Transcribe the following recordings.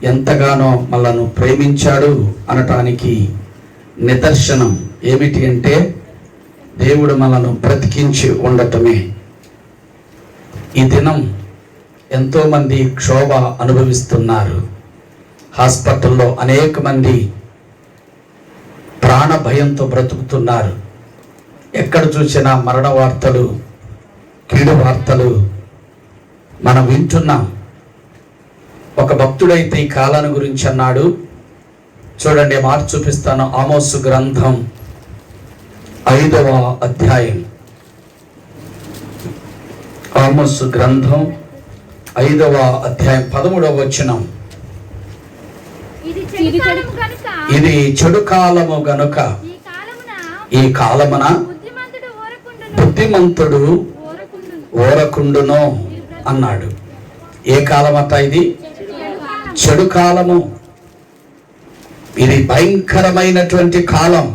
ఎంతగానో మనల్ని ప్రేమించాడు అనటానికి నిదర్శనం ఏమిటి అంటే దేవుడు మనల్ని బ్రతికించి ఉండటమే. ఈ దినం ఎంతోమంది క్షోభ అనుభవిస్తున్నారు. హాస్పిటల్లో అనేక మంది ప్రాణ భయంతో బ్రతుకుతున్నారు. ఎక్కడ చూసినా మరణ వార్తలు, కీడు వార్తలు మనం వింటున్నాం. ఒక భక్తుడైతే ఈ కాలాన్ని గురించి అన్నాడు. చూడండి, మాట చూపిస్తాను. ఆమోసు గ్రంథం 5వ అధ్యాయం. ఆమోసు గ్రంథం 5వ అధ్యాయం 13వ వచనం. ఇది చెడు కాలము గనుక ఈ కాలమున బుద్ధిమంతుడు ఓరకుండును అన్నాడు. ఏ కాలమట ఇది? చెడు కాలము. ఇది భయంకరమైనటువంటి కాలం.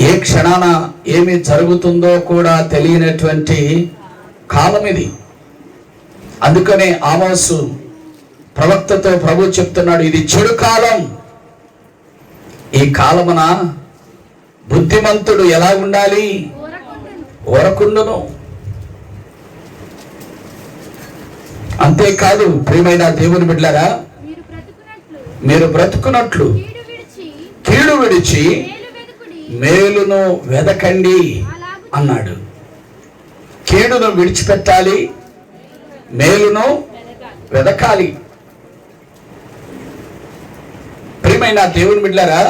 ఏ క్షణాన ఏమి జరుగుతుందో కూడా తెలియనటువంటి కాలం ఇది. అందుకనే ఆమోసు ప్రవక్తతో ప్రభు చెప్తున్నాడు, ఇది చెడు కాలం. ఈ కాలమున బుద్ధిమంతుడు ఎలా ఉండాలి? ఓరకుండును. అంతేకాదు ప్రియమైన దేవుని బిడ్డలారా, మీరు బ్రతుకున్నట్లు కీడు విడిచి మేలును వెదకండి అన్నాడు. కీడును విడిచిపెట్టాలి, మేలును వెదకాలి. ప్రియమైన దేవుని బిడ్డలారా,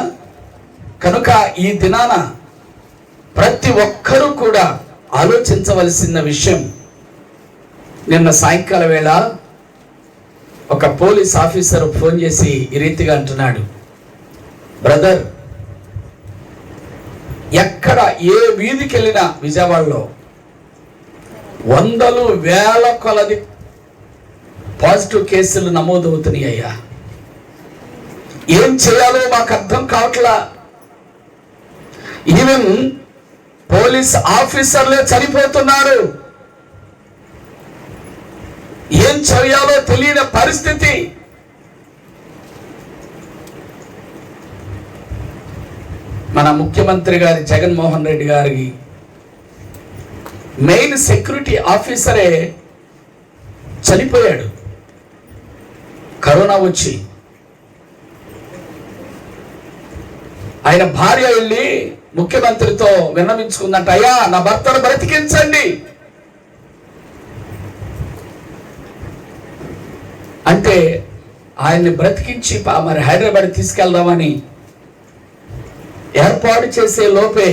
కనుక ఈ దినాన ప్రతి ఒక్కరూ కూడా ఆలోచించవలసిన విషయం. నిన్న సాయంకాల వేళ ఒక పోలీస్ ఆఫీసర్ ఫోన్ చేసి ఈ రీతిగా అంటున్నాడు, బ్రదర్, ఎక్కడ ఏ వీధికి వెళ్ళినా విజయవాడలో వందలు వేల కొలది పాజిటివ్ కేసులు నమోదవుతున్నాయి అయ్యా. ఏం చేయాలో మాకు అర్థం కావట్లా. ఈవెన్ పోలీస్ ఆఫీసర్లే చనిపోతున్నారు. ఏం చేయాలో తెలియని పరిస్థితి. మన ముఖ్యమంత్రి గారి జగన్మోహన్ రెడ్డి గారికి మెయిన్ సెక్యూరిటీ ఆఫీసరే చనిపోయాడు కరోనా వచ్చి. ఆయన భార్య వెళ్ళి ముఖ్యమంత్రితో విన్నవించుకుందంట, అయ్యా నా భర్తను బ్రతికించండి అంటే ఆయన్ని బ్రతికించి మరి హైదరాబాద్ తీసుకెళ్దామని ఏర్పాటు చేసే లోపే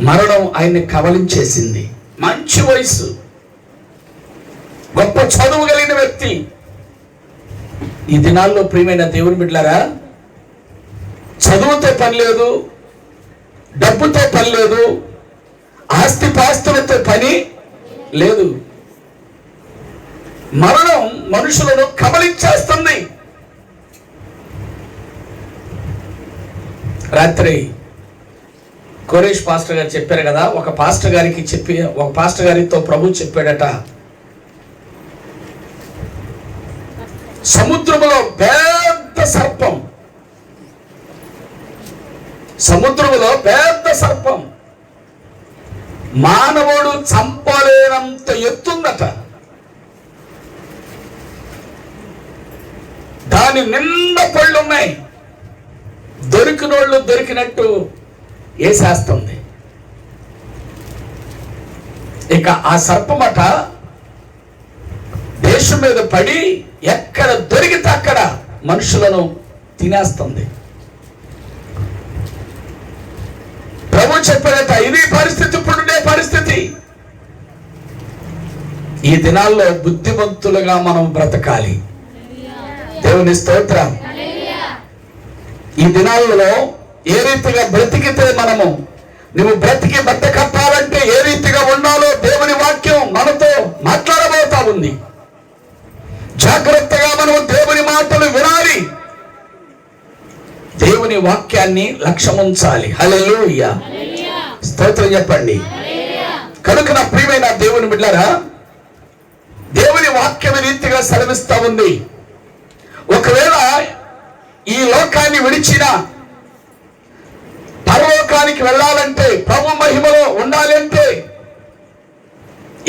మరణం ఆయన్ని కబలించేసింది. మంచి వయసు, గొప్ప చదువు కలిగిన వ్యక్తి. ఈ దినాల్లో ప్రియమైన దేవుని బిడ్డలారా, చదువుతో పని లేదు, డబ్బుతో పని లేదు, ఆస్తిపాస్తులతో పని లేదు. మరణం మనుషులను కబలించేస్తుంది. రాత్రి కోరేష్ పాస్టర్ గారు చెప్పారు కదా, ఒక పాస్టర్ గారితో ప్రభు చెప్పాడట, సముద్రములో పెద్ద సర్పం, సముద్రములో పెద్ద సర్పం మానవుడు చంపలేనంత ఎత్తుందట. దాని నిండా పళ్ళు ఉన్నాయి. దొరికినోళ్ళు దొరికినట్టు వేసేస్తుంది. ఇక ఆ సర్పమట దేశం మీద పడి ఎక్కడ దొరికితే అక్కడ మనుషులను తినేస్తుంది. ప్రభు చెప్పాడట, ఇది పరిస్థితి, ఇప్పుడుండే పరిస్థితి. ఈ దినాల్లో బుద్ధిమంతులుగా మనం బ్రతకాలి. దేవుని స్తోత్రం. ఈ దినాలలో ఏ రీతిగా బ్రతికితే నువ్వు బ్రతికి బట్ట కట్టాలంటే ఏ రీతిగా ఉండాలో దేవుని వాక్యం మనతో మాట్లాడబోతా ఉంది. జాగ్రత్తగా మనం దేవుని మాటలు వినాలి, దేవుని వాక్యాన్ని లక్ష్యముంచాలి. హల్లెలూయా, స్తోత్రం చెప్పండి. కనుక నా ప్రియమైన దేవుని బిడ్డలారా, దేవుని వాక్యం రీతిగా రీతిగా సెలవిస్తా ఉంది. ఒకవేళ ఈ లోకాన్ని విడిచిన పరలోకానికి వెళ్ళాలంటే, ప్రభు మహిమలో ఉండాలి అంటే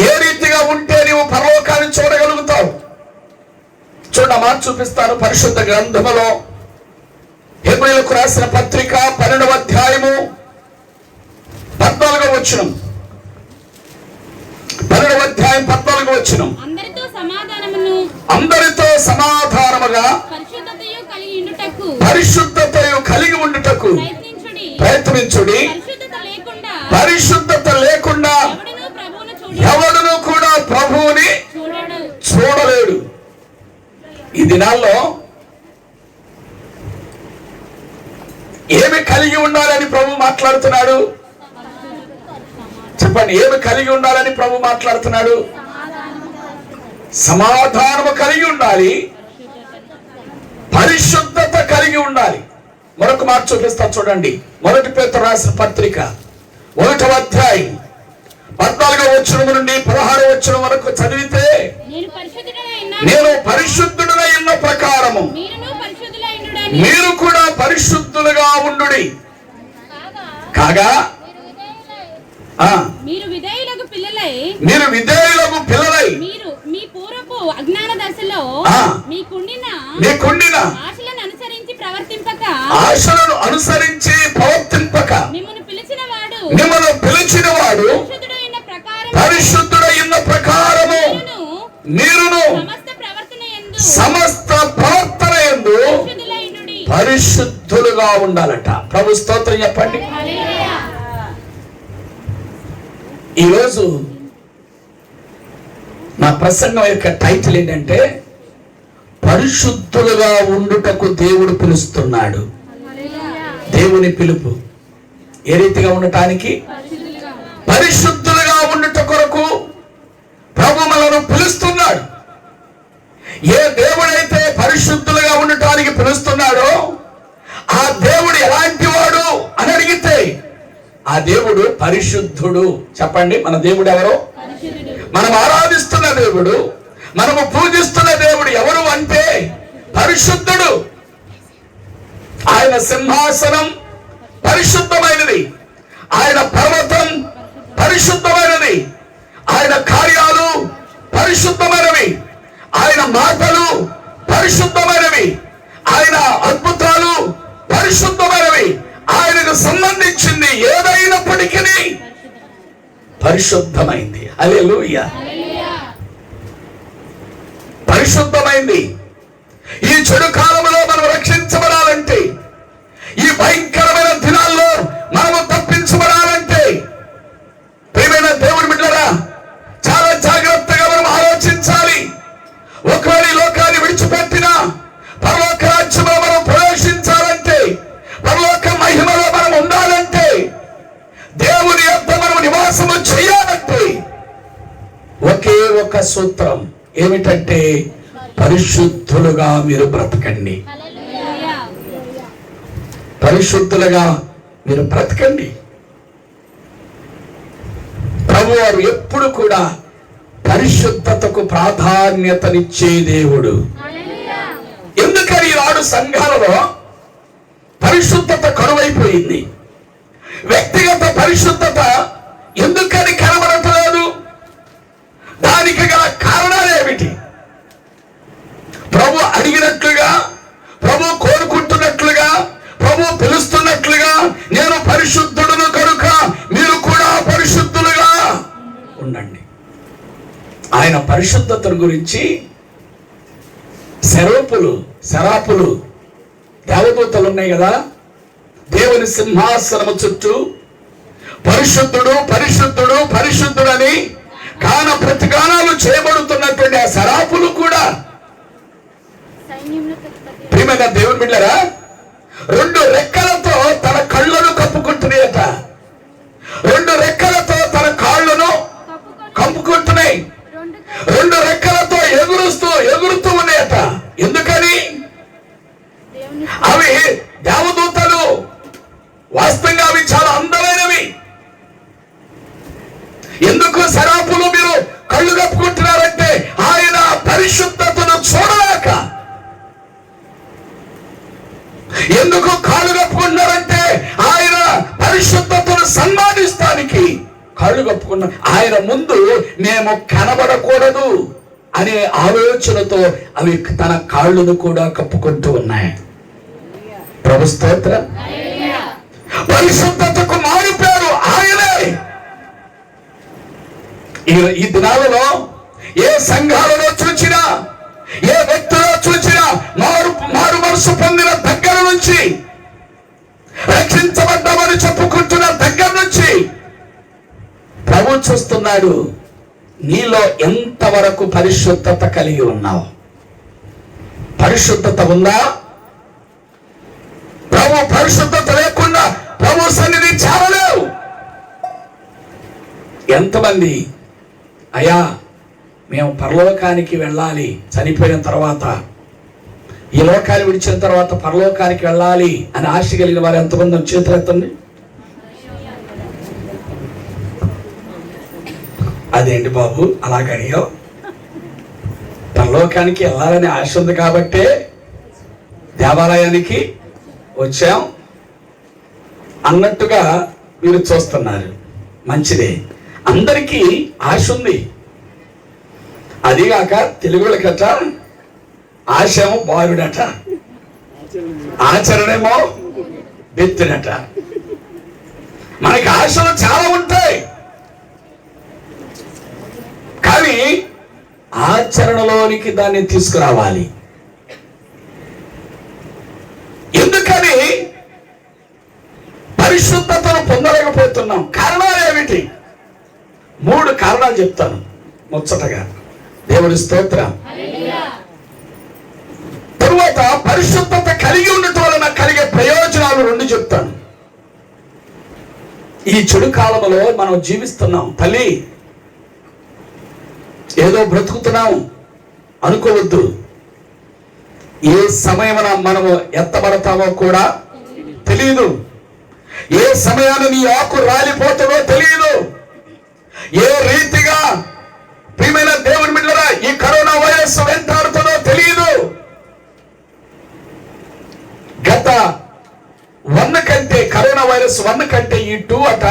ఏ రీతిగా ఉంటే నీవు పరలోకాన్ని చూడగలుగుతావు? చూడ మాట చూపిస్తాను. పరిశుద్ధ గ్రంథములో హెబ్రీయులకు రాసిన పత్రిక 12వ అధ్యాయము 14వ వచనం. 12వ అధ్యాయం 14వ వచనం. అందరితో సమాధానముగా పరిశుద్ధతయు కలిగి ఉండుటకు ప్రయత్నించుడి. పరిశుద్ధత లేకుండా ఎవడును కూడా ప్రభువుని చూడలేడు. ఈ దినాల్లో ఏమి కలిగి ఉండాలని ప్రభు మాట్లాడుతున్నాడు? చెప్పండి, ఏమి కలిగి ఉండాలని ప్రభు మాట్లాడుతున్నాడు? సమాధానము కలిగి ఉండాలి, పరిశుద్ధత కలిగి ఉండాలి. మరొక మాట చూపిస్తా చూడండి. 1 పేతురు రాసిన పత్రిక 1వ అధ్యాయం 14వ వచనం నుండి 16వ వచనం వరకు చదివితే, నేను పరిశుద్ధుడనై ఉన్న ప్రకారము మీరు కూడా పరిశుద్ధులుగా ఉండుడి. కాగా మీరు విధేయులకు పిల్లలై మీ పూర్వపు అజ్ఞాన దశలో మీకుండిన ఆశలను అనుసరించి ప్రవర్తింపక మిమ్మల్ని పిలిచిన వాడు పరిశుద్ధుడైన ప్రకారము మీరును సమస్త ప్రవర్తన యందు పరిశుద్ధులుగా ఉండాలట. ప్రభు స్తోత్రం చెప్పండి. ఈరోజు నా ప్రసంగం యొక్క టైటిల్ ఏంటంటే, పరిశుద్ధులుగా ఉండుటకు దేవుడు పిలుస్తున్నాడు. దేవుని పిలుపు ఏ రీతిగా ఉండటానికి? పరిశుద్ధులుగా ఉండుట కొరకు ప్రభు మనను పిలుస్తున్నాడు. ఏ దేవుడైతే పరిశుద్ధులుగా ఉండటానికి పిలుస్తున్నాడో ఆ దేవుడు ఎలాంటి వాడు అని అడిగితే, ఆ దేవుడు పరిశుద్ధుడు. చెప్పండి, మన దేవుడు ఎవరు? మనం ఆరాధిస్తున్న దేవుడు, మనము పూజిస్తున్న దేవుడు ఎవరు అంటే పరిశుద్ధుడు. ఆయన సింహాసనం పరిశుద్ధమైనది, ఆయన పర్వతం పరిశుద్ధమైనది, ఆయన కార్యాలు పరిశుద్ధమైనవి, ఆయన మాటలు పరిశుద్ధమైనవి, ఆయన అద్భుతాలు పరిశుద్ధమైనవి. ఆయనకు సంబంధించింది ఏదైనప్పటికీ పరిశుద్ధమైంది. హల్లెలూయా, పరిశుద్ధమైంది. ఈ చెడు కాలంలో మనం రక్షించబడాలంటే, ఈ భయంకరమైన దినాల్లో మనము తప్పించబడాలంటే, ప్రియమైన దేవుని బిడ్డలారా, చాలా జాగ్రత్తగా మనం ఆలోచించాలి. ఒకవేళ ఈ లోకాన్ని విడిచిపెట్టినా పరలోక రాజ్యంలో మనం ప్రవేశించాలంటే, పరలోక మహిమలో మనం ఉండాలంటే, దేవుని యొద్ద మనం నివాసము చేయాలంటే ఒకే ఒక సూత్రం ఏమిటంటే, పరిశుద్ధులుగా మీరు బ్రతకండి. పరిశుద్ధులుగా మీరు బ్రతకండి. ప్రభు వారు ఎప్పుడు కూడా పరిశుద్ధతకు ప్రాధాన్యతనిచ్చే దేవుడు. ఎందుకని ఈనాడు సంఘాలలో పరిశుద్ధత కరువైపోయింది? వ్యక్తిగత పరిశుద్ధత ఎందుకని కనబడట్లేదు? దానికి గల కారణాలు ఏమిటి? ప్రభు అడిగినట్లుగా, ప్రభు కోరుకుంటున్నట్లుగా, ప్రభు పిలుస్తున్నట్లుగా, నేను పరిశుద్ధుడును కనుక మీరు కూడా పరిశుద్ధులుగా ఉండండి. ఆయన పరిశుద్ధతను గురించి శరాపులు దేవదూతలు ఉన్నాయి కదా, దేవుని సింహాసనము చుట్టూ పరిశుద్ధుడు పరిశుద్ధుడు పరిశుద్ధుడని గాన ప్రతిగానాలు చేయబడుతున్నటువంటి ఆ శరాపులు కూడా, ప్రియమైన దేవుని బిడ్డలారా, 2 రెక్కలతో తన కళ్ళను కప్పుకుంటున్నాయట, 2 రెక్కలతో తన కాళ్ళను కప్పుకుంటున్నాయి, 2 రెక్కలతో ఎగురుతూ ఉన్నాయట. ఎందుకని? అవి దేవదూతలు. వాస్తవంగా అవి చాలా అందమైనవి. ఎందుకు శరాపులు మీరు కళ్ళు కప్పుకుంటున్నారంటే, ఆయన పరిశుద్ధతను కళ్ళు కప్పుకున్న ఆయన ముందు మేము కనబడకూడదు అనే ఆలోచనతో అవి తన కాళ్ళను కూడా కప్పుకుంటూ ఉన్నాయి. ప్రభు స్తోత్రం. పరిశుద్ధతకు మారిపోయారు ఆయనే. ఈ దినాలలో ఏ సంఘాలలో చూచినా, ఏ వ్యక్తులలో చూచినా మారు మనసు పొందిన దగ్గర నుంచి, రక్షించబడ్డామని చెప్పుకుంటున్న దగ్గర నుంచి ప్రభు చూస్తున్నాడు నీలో ఎంతవరకు పరిశుద్ధత కలిగి ఉన్నావు. పరిశుద్ధత ఉందా? ప్రభు పరిశుద్ధత లేకుండా ప్రభు సన్నిధి చేరలేవు. ఎంతమంది అయ్యా మేము పరలోకానికి వెళ్ళాలి, చనిపోయిన తర్వాత ఈ లోకాన్ని విడిచిన తర్వాత పరలోకానికి వెళ్ళాలి అని ఆశ కలిగిన వారు ఎంతమంది చేతులు ఎత్తండి. అదేంటి బాబు అలాగడియో? పరలోకానికి వెళ్ళాలని ఆశ ఉంది కాబట్టే దేవాలయానికి వచ్చాం అన్నట్టుగా మీరు చూస్తున్నారు. మంచిదే, అందరికీ ఆశ ఉంది. అదిగాక తెలుగులకట ఆశేమో బాలుడట, ఆచరణేమో బెత్తుడట. మనకి ఆశలు చాలా ఉంటాయి, కానీ ఆచరణలోనికి దాన్ని తీసుకురావాలి. ఎందుకని పరిశుద్ధతను పొందలేకపోతున్నాం? కారణాలు ఏమిటి? 3 కారణాలు చెప్తాను ముచ్చటగా. దేవుని స్తోత్రం. తరువాత పరిశుద్ధత కలిగి ఉండటం వలన కలిగే ప్రయోజనాలు 2 చెప్తాను. ఈ చెడు కాలంలో మనం జీవిస్తున్నాం. తల్లి, ఏదో బ్రతుకుతున్నాం అనుకోవద్దు. ఏ సమయమున మనము ఎత్తబడతామో కూడా తెలియదు. ఏ సమయాన్ని నీ ఆకు రాలిపోతుందో తెలియదు. ఏ రీతిగా ప్రియమైన దేవుని బిడ్డలారా ఈ కరోనా వైరస్ వెంటాడుతుందో తెలియదు. గత 1 కంటే, కరోనా వైరస్ 1 కంటే ఈ 2 అట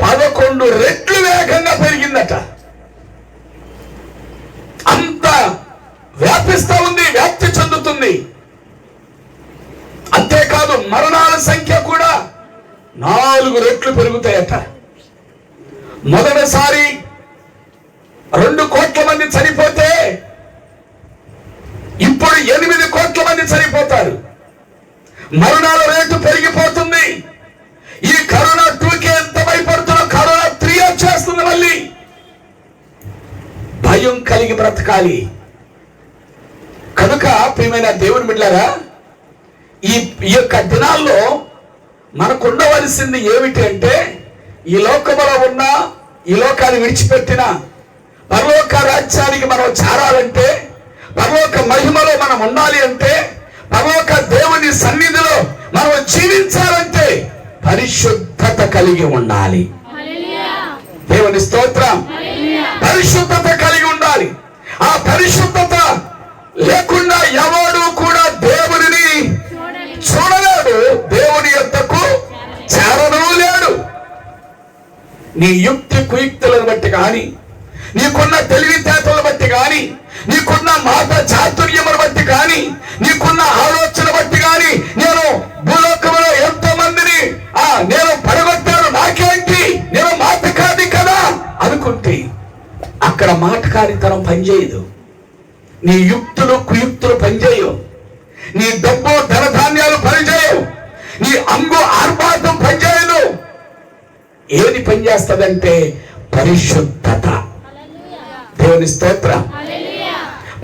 11 రెట్లు వేగంగా పెరిగిందట. అంత వ్యాపిస్తా ఉంది, వ్యాప్తి చెందుతుంది. అంతేకాదు మరణాల సంఖ్య కూడా 4 రెట్లు పెరుగుతాయట. మొదటిసారి 2 కోట్ల మంది చనిపోతే ఇప్పుడు 8 కోట్ల మంది చనిపోతారు. మరణాల రేటు పెరిగిపోతుంది. ఈ కరోనా 2కి ఎంత భయపడుతున్నా కరోనా 3 వచ్చేస్తుంది. మళ్ళీ భయం కలిగి బ్రతకాలి. కనుక ప్రియమైన దేవుని బిడ్డలారా, ఈ యొక్క దినాల్లో మనకు ఉండవలసింది ఏమిటి అంటే, ఈ లోకములో ఉన్న, ఈ లోకాన్ని విడిచిపెట్టిన పరలోక రాజ్యానికి మనం చేరాలంటే, పరలోక మహిమలో మనం ఉండాలి అంటే, పరలోక దేవుని సన్నిధిలో మనం జీవించాలంటే పరిశుద్ధత కలిగి ఉండాలి. దేవుని స్తోత్రం. పరిశుద్ధత కలిగి ఉండాలి. ఆ పరిశుద్ధత లేకుండా ఎవడు కూడా దేవుడిని చూడలేడు, దేవుని యొద్దకు చేరను లేడు. నీ యుక్తి కుయుక్తులను బట్టి కానీ, నీకున్న తెలివితేటలను బట్టి కానీ, నీకున్న మాట చాతుర్యమును బట్టి కానీ, నీకున్న ఆలోచన బట్టి కానీ, నేను భూలోకములో ఎంతో మందిని నేను పడగొట్టాను, నాకేంటి, నేను మాటకారి కదా అనుకుంటే అక్కడ మాటకారితనం పనిచేయదు. నీ యుక్తులు కుయుక్తులు పనిచేయవు. నీ డబ్బు ధనధాన్యాలు పనిచేయవు. నీ అంగు ఆర్భాటం పనిచేయదు. ఏది పనిచేస్తుందంటే పరిశుద్ధత. దేవుని స్తోత్రం.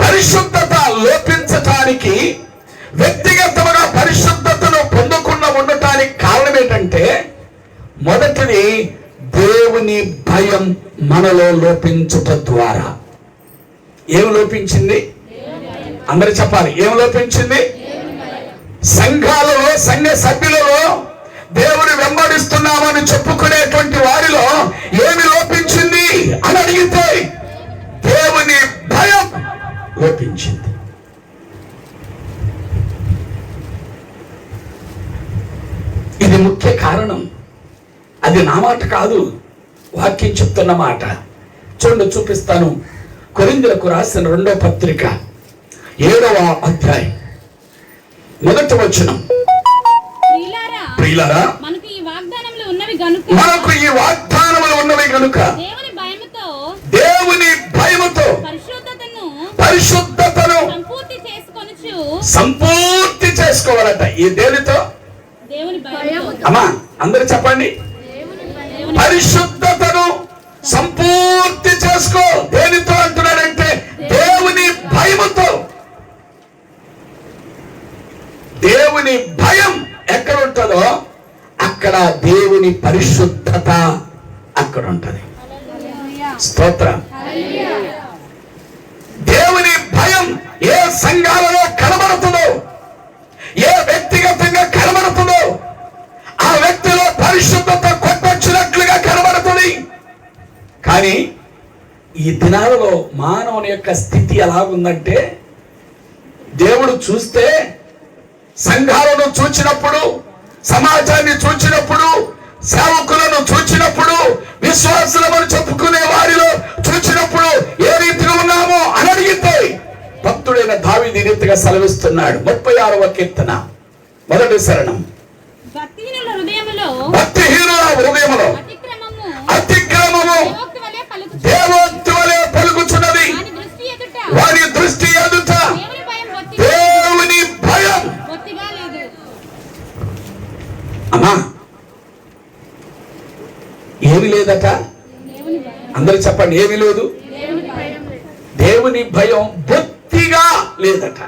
పరిశుద్ధత లోపించటానికి, వ్యక్తిగతముగా పరిశుద్ధతను పొందకుండా ఉండటానికి కారణం ఏంటంటే, మొదటిది దేవుని భయం మనలో లోపించుట ద్వారా. ఏం లోపించింది? అందరూ చెప్పాలి. ఏం లోపించింది? సంఘాలలో, సంఘ సభ్యులలో దేవుని వెంబడిస్తున్నామని చెప్పుకునేటువంటి వారిలో ఏమి లోపించింది అని అడిగితే దేవుని భయం లోపించింది. ఇది ముఖ్య కారణం. అది నా మాట కాదు, వాక్యం చెప్తున్న మాట చూడండి, చూపిస్తాను. కొరింథీయులకు రాసిన 2వ పత్రిక 7వ అధ్యాయం 1వ వచనం. ప్రియులారా, మనకు ఈ వాగ్దానములు ఉన్నవి గనుక దేవుని భయముతో పరిశుద్ధతను సంపూర్తి చేసుకోవాలట. ఈ దేనితో? అమ్మా అందరూ చెప్పండి. పరిశుద్ధతను సంపూర్తి చేసుకో. దేనితో అంటున్నాడంటే దేవుని భయముతో. దేవుని భయం ఎక్కడ ఉంటుందో అక్కడ దేవుని పరిశుద్ధత అక్కడ ఉంటది. స్తోత్రం. దేవుని భయం ఏ సంఘాలలో కనబడుతుందో, ఏ వ్యక్తిగతంగా కనబడుతుందో ఆ వ్యక్తిలో పరిశుద్ధత కొట్టొచ్చినట్లుగా కనబడుతుంది. కానీ ఈ దినాలలో మానవుని యొక్క స్థితి ఎలాగుందంటే, దేవుడు చూస్తే సంఘాలను చూచినప్పుడు, సమాజాన్ని చూచినప్పుడు, సేవకులను చూచినప్పుడు, విశ్వాసులను చెప్పుకునే వారిలో చూచినప్పుడు ఏ రీతిగా ఉన్నామో అని అడిగితే భక్తుడైన దావీదు ఈ రీతిగా సెలవిస్తున్నాడు. 36వ కీర్తన 1వ శరణం. భక్తిహీనుల హృదయములో అతిక్రమము దేవోక్తి వలె పలుకుచున్నది. వారి దృష్టి ఎదుట దేవుని భయం. అమ్మా ఏమి లేదట. అందరూ చెప్పండి, ఏమి లేదు. దేవుని భయం బొత్తిగా లేదట.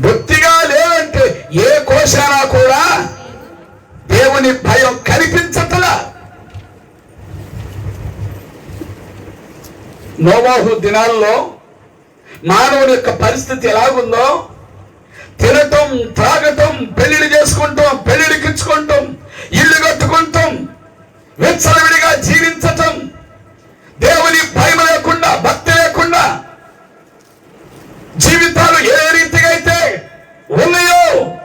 బొత్తిగా లేదంటే ఏ కోశానా కూడా దేవుని భయం కనిపించట్లా. నోవాహు దినాల్లో మానవుని యొక్క పరిస్థితి ఎలాగుందో, తినటం, త్రాగటం, పెళ్లిళ్ళు చేసుకుంటాం, పెళ్లిడికించుకుంటాం, ఇల్లు కట్టుకుంటాం, విచ్చలవిడిగా జీవించటం, దేవుని భయం లేకుండా, భక్తి లేకుండా జీవితాలు ఏ రీతిగా అయితే ఉన్నాయో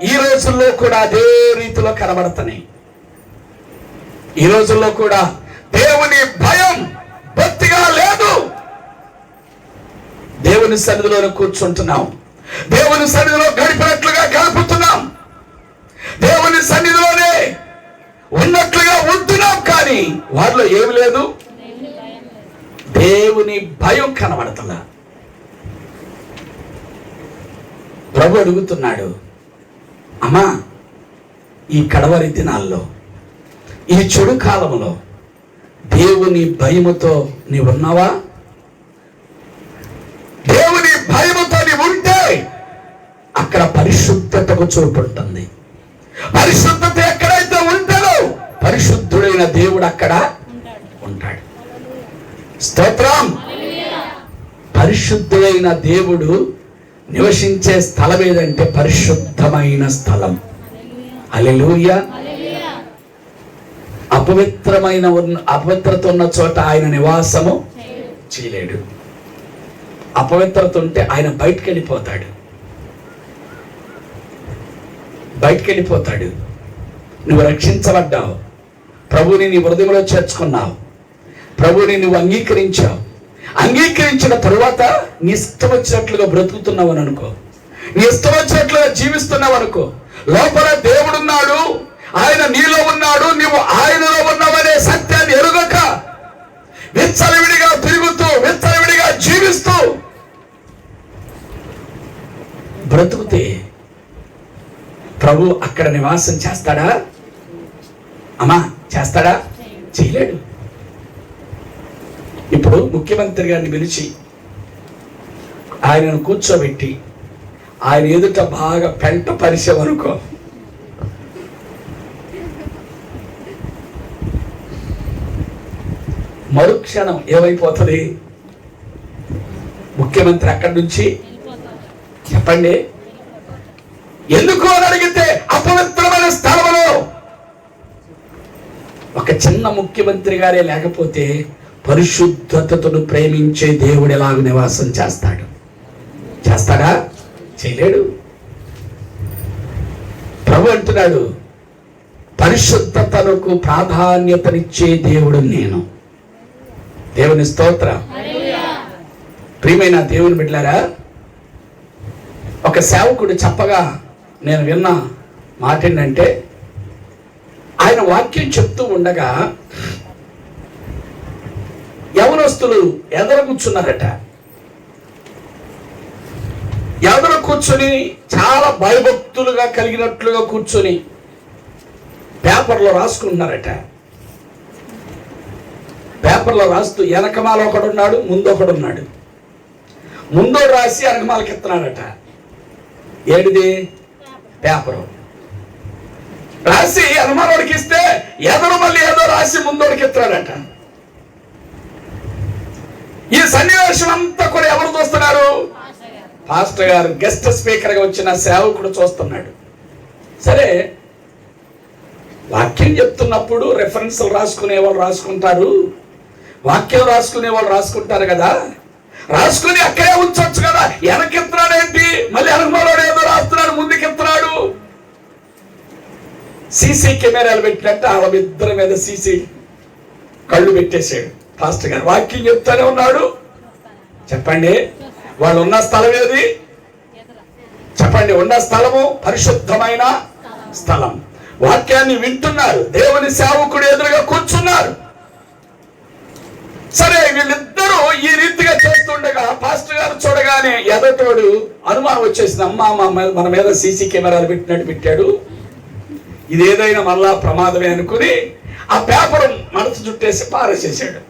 ఈ రోజుల్లో కూడా అదే రీతిలో కనబడుతున్నాయి. ఈ రోజుల్లో కూడా దేవుని భయం భక్తిగా లేదు. దేవుని సన్నిధిలో కూర్చుంటున్నాం, దేవుని సన్నిధిలో గడిపినట్లుగా గడుపుతున్నాం, దేవుని సన్నిధిలోనే ఉన్నట్లుగా ఉంటున్నాం. కానీ వారిలో ఏమి లేదు, దేవుని భయం కనబడుతున్నా. ప్రభు అడుగుతున్నాడు, అమ్మా ఈ కడవరి దినాల్లో, ఈ చెడు కాలంలో దేవుని భయముతో నీవున్నావా? దేవుని భయముతో నీవు ఉంటే అక్కడ పరిశుద్ధతకు చోటు ఉంటుంది. పరిశుద్ధత ఎక్కడైతే ఉంటుందో పరిశుద్ధుడైన దేవుడు అక్కడ ఉంటాడు. స్తోత్రం. పరిశుద్ధుడైన దేవుడు నివసించే స్థలం ఏదంటే పరిశుద్ధమైన స్థలం. హల్లెలూయా. అపవిత్రత ఉన్న చోట ఆయన నివాసము చేయలేడు. అపవిత్రత ఉంటే ఆయన బయటికి వెళ్ళిపోతాడు. నువ్వు రక్షించబడ్డావు, ప్రభుని నీ హృదయంలో చేర్చుకున్నావు, ప్రభుని నువ్వు అంగీకరించిన తరువాత నీ ఇష్టం వచ్చినట్లుగా బ్రతుకుతున్నావు అని అనుకో, నీ ఇష్టం వచ్చినట్లుగా జీవిస్తున్నావు అనుకో. లోపల దేవుడున్నాడు, ఆయన నీలో ఉన్నాడు, నీవు ఆయనలో ఉన్నావనే సత్యాన్ని ఎరుగక విచ్చలవిడిగా తిరుగుతూ, విచ్చలవిడిగా జీవిస్తూ బ్రతుకుతే ప్రభు అక్కడ నివాసం చేస్తాడా? అమ్మా చేస్తాడా? చేయలేడు. ఇప్పుడు ముఖ్యమంత్రి గారిని పిలిచి ఆయనను కూర్చోబెట్టి ఆయన ఎదుట బాగా పెంట పరిచయమనుకో, మరుక్షణం ఏమైపోతుంది? ముఖ్యమంత్రి అక్కడి నుంచి చెప్పండి. ఎందుకు అని అడిగితే అపవిత్రమైన స్థలంలో ఒక చిన్న ముఖ్యమంత్రి గారే లేకపోతే పరిశుద్ధతను ప్రేమించే దేవుడు ఎలాగ నివాసం చేస్తాడా? చేయలేడు. ప్రభు అంటున్నాడు, పరిశుద్ధతలకు ప్రాధాన్యతనిచ్చే దేవుడు నేను. దేవుని స్తోత్రం. ప్రియమైన దేవుని బిడ్డలారా, ఒక సేవకుడు చెప్పగా నేను విన్న మాట ఏంటంటే, ఆయన వాక్యం చెప్తూ ఉండగా యవనస్తులు ఎదర కూర్చున్నారట. ఎదర కూర్చొని చాలా భయభక్తులుగా కలిగినట్లుగా కూర్చొని పేపర్లో రాసుకుంటున్నారట. పేపర్లో రాస్తూ వెనకమాల ఒకడున్నాడు, ముందు ఒకడున్నాడు. ముందో రాసి వెనకమాలకి ఎత్తున్నాడట. ఏడిది? పేపరు రాసి వెనకమాలకి ఇస్తే ఎదరు మళ్ళీ ఏదో రాసి ముందోడికి ఎత్తాడట. ఈ సన్నివేశం అంతా కూడా ఎవరు చూస్తున్నారు? పాస్టర్ గారు గెస్ట్ స్పీకర్గా వచ్చిన సేవకుడు చూస్తున్నాడు. సరే, వాక్యం చెప్తున్నప్పుడు రెఫరెన్స్లు రాసుకునే వాళ్ళు రాసుకుంటారు, వాక్యం రాసుకునే వాళ్ళు రాసుకుంటారు కదా, రాసుకుని అక్కడే ఉంచవచ్చు కదా. వెనకెత్తున్నాడు ఏంటి? మళ్ళీ వెనకమాలోడు ఏదో రాస్తున్నాడు, ముందుకెత్తున్నాడు. సీసీ కెమెరాలు పెట్టినట్టు వాళ్ళిద్దరి మీద సీసీ కళ్ళు పెట్టేశాడు పాస్టర్ గారు. వాక్యం చెప్తానే ఉన్నాడు. చెప్పండి, వాళ్ళు ఉన్న స్థలం ఏది? చెప్పండి, ఉన్న స్థలము పరిశుద్ధమైన స్థలం. వాక్యాన్ని వింటున్నారు, దేవుని సేవకుడు ఎదురుగా కూర్చున్నారు. సరే, వీళ్ళిద్దరూ ఈ రీతిగా చేస్తుండగా పాస్టర్ గారు చూడగానే ఎదటోడు అనుమానం వచ్చేసింది. అమ్మా, మన మీద సీసీ కెమెరాలు పెట్టినట్టు పెట్టాడు, ఇదేదైనా మళ్ళా ప్రమాదమే అనుకుని ఆ పేపర్ మనసు చుట్టేసి పారేసేసాడు.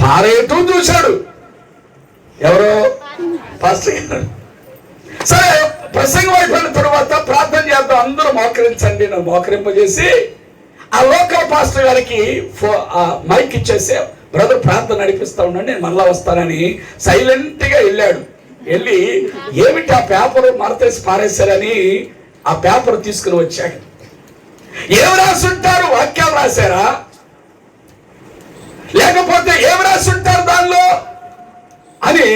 పారేయటం చూశాడు ఎవరో? పాస్టర్ గారు. సరే, ప్రసంగం అయిపోయిన తర్వాత ప్రార్థన చేద్దాం, అందరూ మోకరించండి. నన్ను మోకరింపజేసి ఆ లోకల్ పాస్టర్ గారికి మైక్ ఇచ్చేసి, బ్రదర్ ప్రార్థన నడిపిస్తా ఉండండి, నేను మళ్ళా వస్తానని సైలెంట్ గా వెళ్ళాడు. వెళ్ళి ఏమిటి ఆ పేపర్ మరతేసి పారేశారని ఆ పేపర్ తీసుకుని వచ్చాడు. ఏం రాసుంటారు? వాక్యాలు రాశారా? లేకపోతే ఏం రాసుంటారు దానిలో అని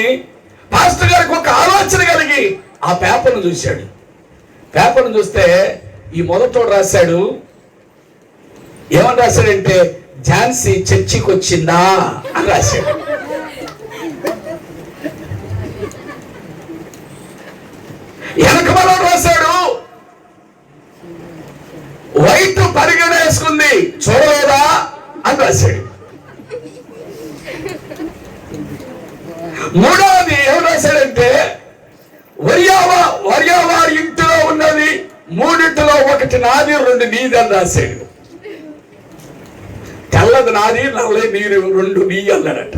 పాస్టర్ గారికి ఒక ఆలోచన కలిగి ఆ పేపర్ను చూశాడు. పేపర్ను చూస్తే ఈ మొదటోడు రాశాడు. ఏమని రాశాడంటే, ఝాన్సీ చర్చికి వచ్చిందా అని రాశాడు. వెనకమలో రాశాడు, వైట్ పరిగణ వేసుకుంది చూడలేదా అని రాశాడు. మూడవది ఏం రాశాడంటే, వారి ఇంటిలో ఉన్నది మూడింటిలో ఒకటి నాది, రెండు నీది అని రాశాడు. తెల్లది నాది, నల్లది నీరు, రెండు నీ అన్నాడట.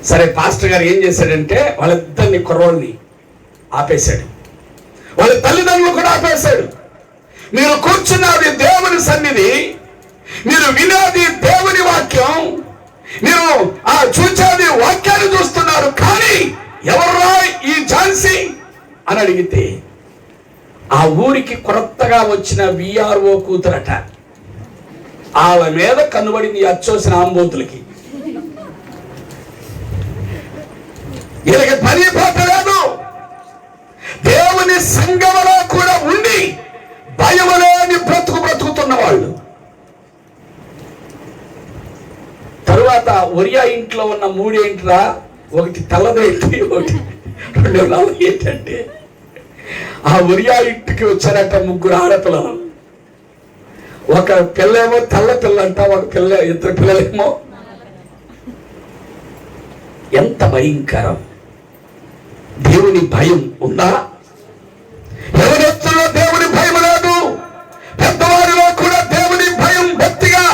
సరే, పాస్టర్ గారు ఏం చేశాడంటే వాళ్ళిద్దరిని కుర్రోళ్ళని ఆపేశాడు, వాళ్ళ తల్లిదండ్రులు కూడా ఆపేశాడు. మీరు కూర్చున్నది దేవుని సన్నిధి, మీరు వినేది దేవుని వాక్యం, మీరు చూచేది వాక్యాన్ని చూస్తున్నారు. కానీ ఎవర్రా ఈ ఝాన్సీ అని అడిగితే ఆ ఊరికి కొత్తగా వచ్చిన విఆర్ఓ కూతురట. ఆళ్ళ మీద కన్నుబడింది అచ్చోసిన ఆంబోతులకి. వీళ్ళకి పని పాట లేదు. దేవుని సంఘములో కూడా ఉండి భయములేని బ్రతుకుతున్న వాళ్ళు. తరువాత ఒరియా ఇంట్లో ఉన్న మూడేంట్రా, ఒకటి తెల్లదేంటి, ఒకటి రెండు నల్లది. ఏంటంటే ఆ ఒరియా ఇంటికి వచ్చారట ముగ్గురు ఆడపిల్లలు. ఒక పిల్లేమో తెల్ల పిల్ల అంట, ఒక పిల్ల, ఇద్దరు పిల్లలేమో. ఎంత భయంకరం! దేవుని భయం ఉందా? ఎవరెత్తులో దేవుని భయం లేదు. పెద్దవారిలో కూడా దేవుని భయం భక్తిగా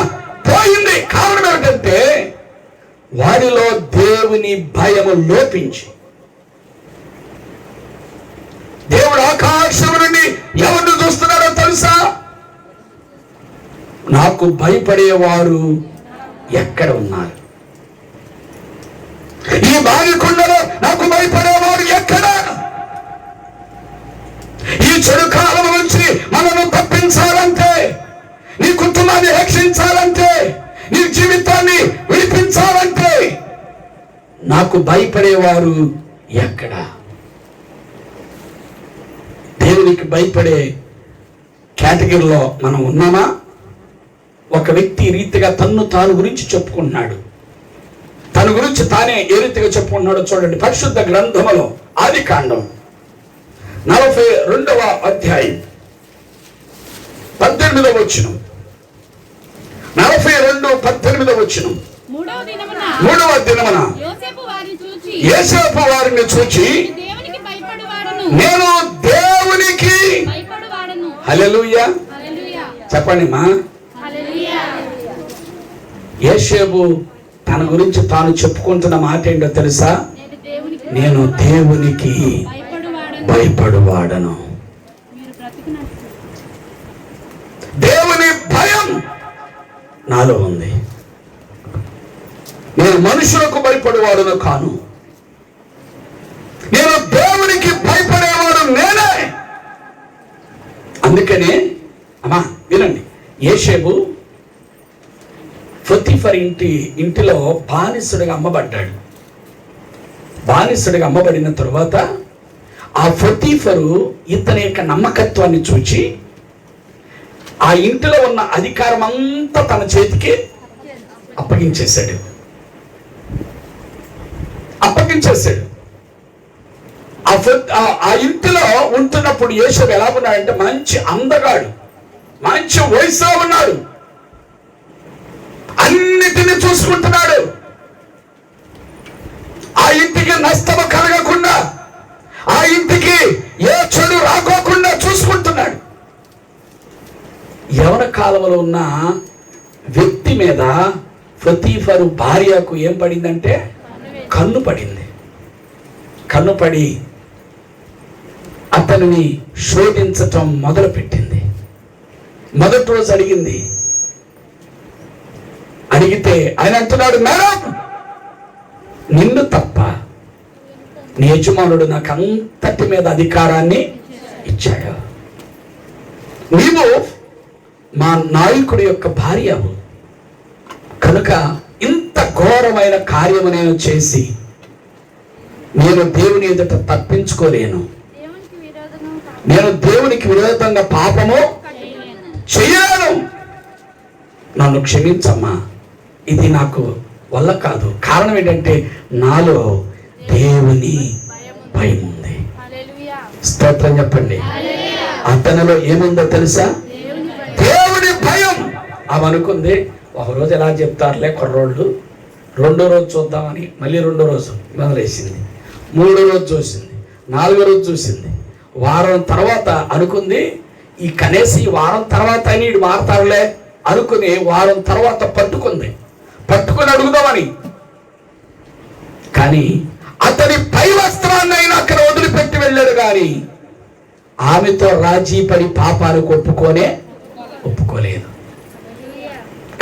పోయింది. కారణం ఏమిటంటే వారిలో దేవుని భయము లోపించి, దేవుడు ఆకాశం నుండి ఎవరిని చూస్తున్నారో తెలుసా? నాకు భయపడేవారు ఎక్కడ ఉన్నారు? ఈ బావికొండలో నాకు భయపడేవాడు ఎక్కడ? ఈ చెడు కాలం నుంచి మనను తప్పించాలంటే, నీ కుటుంబాన్ని రక్షించాలంటే, నీ జీవితాన్ని విడిపించాలంటే నాకు భయపడేవారు ఎక్కడ? దేవునికి భయపడే కేటగిరీలో మనం ఉన్నామా? ఒక వ్యక్తి ఈ రీతిగా తాను గురించి చెప్పుకుంటున్నాడు. తన గురించి తానే ఏ రీతిగా చెప్పుకుంటున్నాడో చూడండి. పరిశుద్ధ గ్రంథములో ఆదికాండం 42వ అధ్యాయం 18వ వచనం. 42:18 వచనం. మూడవ దినమున యోసేపు వారిని చూచి నేను దేవునికి హల్లెలూయా చెప్పండి మా. యోసేపు తన గురించి తాను చెప్పుకుంటున్న మాట ఏంటో తెలుసా? నేను దేవునికి భయపడువాడను. దేవుని భయం నాలో ఉంది. నేను మనుషులకు భయపడేవాడును కాను, నేను దేవునికి భయపడేవాడు నేనే. అందుకనే అమ్మా వినండి, యోసేపు పొతీఫర్ ఇంటిలో బానిసుడిగా అమ్మబడ్డాడు. బానిసుడిగా అమ్మబడిన తరువాత ఆ పొతీఫరు ఇతని యొక్క నమ్మకత్వాన్ని చూచి ఆ ఇంటిలో ఉన్న అధికారం అంతా తన చేతికి అప్పగించేశాడు. ఆ ఇంటిలో ఉంటున్నప్పుడు యోసేపు ఎలా ఉన్నాడంటే మంచి అందగాడు, మంచి వయసులో ఉన్నాడు, అన్నిటిని చూసుకుంటున్నాడు. ఆ ఇంటికి నష్టము కలగకుండా, ఆ ఇంటికి ఏ చెడు రాకోకుండా చూసుకుంటున్నాడు. యవన కాలంలో ఉన్న వ్యక్తి మీద పొతీఫరు భార్యకు ఏం పడిందంటే కన్ను పడింది. కన్ను పడి అతనిని శోధించటం మొదలు పెట్టింది. మొదటి రోజు అడిగితే ఆయన అంటున్నాడు, మేడం నిన్ను తప్ప నీ యజమానుడు నాకు అంతటి మీద అధికారాన్ని ఇచ్చాడు. నీవు మా నాయకుడి యొక్క భార్యవు కనుక ఇంత ఘోరమైన కార్యము నేను చేసి నేను దేవుని ఎదుట తప్పించుకోలేను. నేను దేవునికి విరోధంగా పాపము చేయలేను. నన్ను క్షమించమ్మా, ఇది నాకు వల్ల కాదు. కారణం ఏంటంటే నాలో దేవుని భయం ఉంది. స్తోత్రం చెప్పండి. అతనిలో ఏముందో తెలుసా? దేవుని భయం. ఆమె అనుకుంది, ఒకరోజు ఎలా చెప్తారులే కుర్రోళ్ళు, రెండో రోజు చూద్దామని మళ్ళీ రెండో రోజు మొదలేసింది, మూడో రోజు చూసింది, నాలుగో రోజు చూసింది, వారం తర్వాత అనుకుంది ఈ కనీసం ఈ వారం తర్వాత అని ఇటు మారతారులే అనుకుని వారం తర్వాత పట్టుకొని అడుగుదామని. కానీ అతని పై వస్త్రాన్ని అయినా అక్కడ వదిలిపెట్టి వెళ్ళాడు. కానీ ఆమెతో రాజీ పడి పాపాలకు ఒప్పుకోలేదు.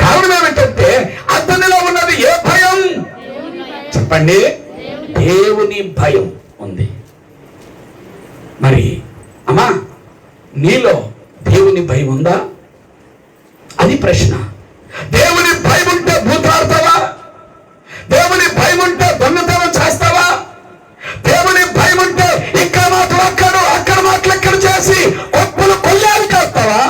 కారణం ఏమిటంటే అతనిలో ఉన్నది ఏ భయం చెప్పండి? దేవుని భయం ఉంది. మరి అమ్మా నీలో దేవుని భయం ఉందా? అది ప్రశ్న. దేవుని భయం ఉంటే భూతాడతావా? దేవుని భయం ఉంటే దొంగతనం చేస్తావా? దేవుని భయం ఉంటే ఇక్కడ మాటలు అక్కడ మాటలు ఎక్కడ చేసి కొంపలు కొల్లాలు చేస్తావా?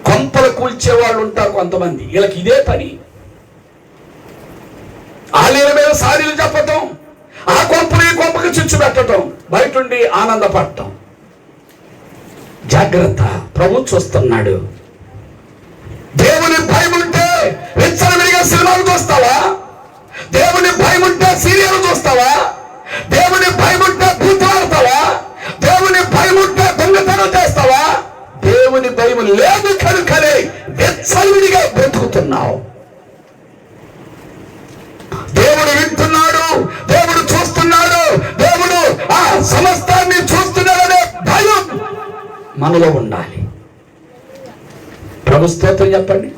కొంపలు కూల్చే వాళ్ళు ఉంటారు కొంతమంది, వీళ్ళకి ఇదే పని. ఆలీల మీద సారీలు చెప్పటం, ఆ కొంపలు ఈ కొంపకి చిచ్చు పెట్టడం, బయట ఉండి ఆనందపడటం. జాగ్రత్త, ప్రభు చూస్తున్నాడు. దేవుని భయం ఉంటే విచ్చలవిడిగా సినిమాలు చూస్తావా? దేవుని భయం ఉంటే సీరియల్ చూస్తావా? దేవుని భయం ఉంటే భూతాడతావా? దేవుని భయం ఉంటే దొంగతనం చేస్తావా? దేవుని భయం లేదు కనుకనే విచ్చలవిడిగా బ్రతుకుతున్నావు. దేవుడు వింటున్నాడు, దేవుడు చూస్తున్నాడు, దేవుడు ఆ సమస్తాన్ని చూస్తున్నాడనే భయం మనలో ఉండాలి. ప్రభు స్తోత్రం చెప్పండి.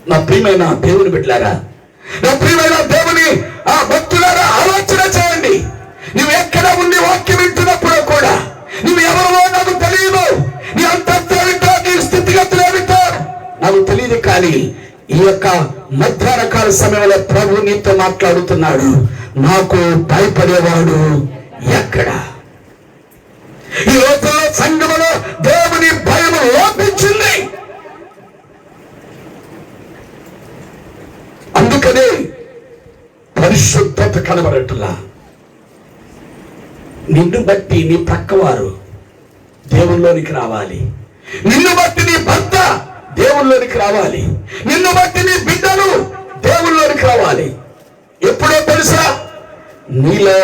నా ప్రియమైన దేవుని బిడ్డలారా, నా ప్రియమైన దేవుని ఆ భక్తులారా, ఆలోచన చేయండి. నువ్వు ఎక్కడ ఉండి వాక్యం వింటున్నప్పుడు కూడా నువ్వు ఎవరో నాకు తెలియదు, నీ అంతస్తు ఏమిటో, నీ స్థితిగతులు ఏమిటో నాకు తెలియదు. కానీ ఈ యొక్క మధ్యాహ్న కాల సమయంలో ప్రభు నీతో మాట్లాడుతున్నాడు. నాకు భయపడేవాడు ఎక్కడ? ఈ రోజుల్లో సంఘములో దేవుని భయం లోపించింది. అందుకనే పరిశుద్ధత కనబడట్లా. నిన్ను బట్టి నీ పక్కవారు దేవుల్లోనికి రావాలి, నిన్ను బట్టి నీ భర్త దేవుల్లోనికి రావాలి, నిన్ను బట్టి నీ బిడ్డలు దేవుల్లోనికి రావాలి. ఎప్పుడో తెలుసా? నీలో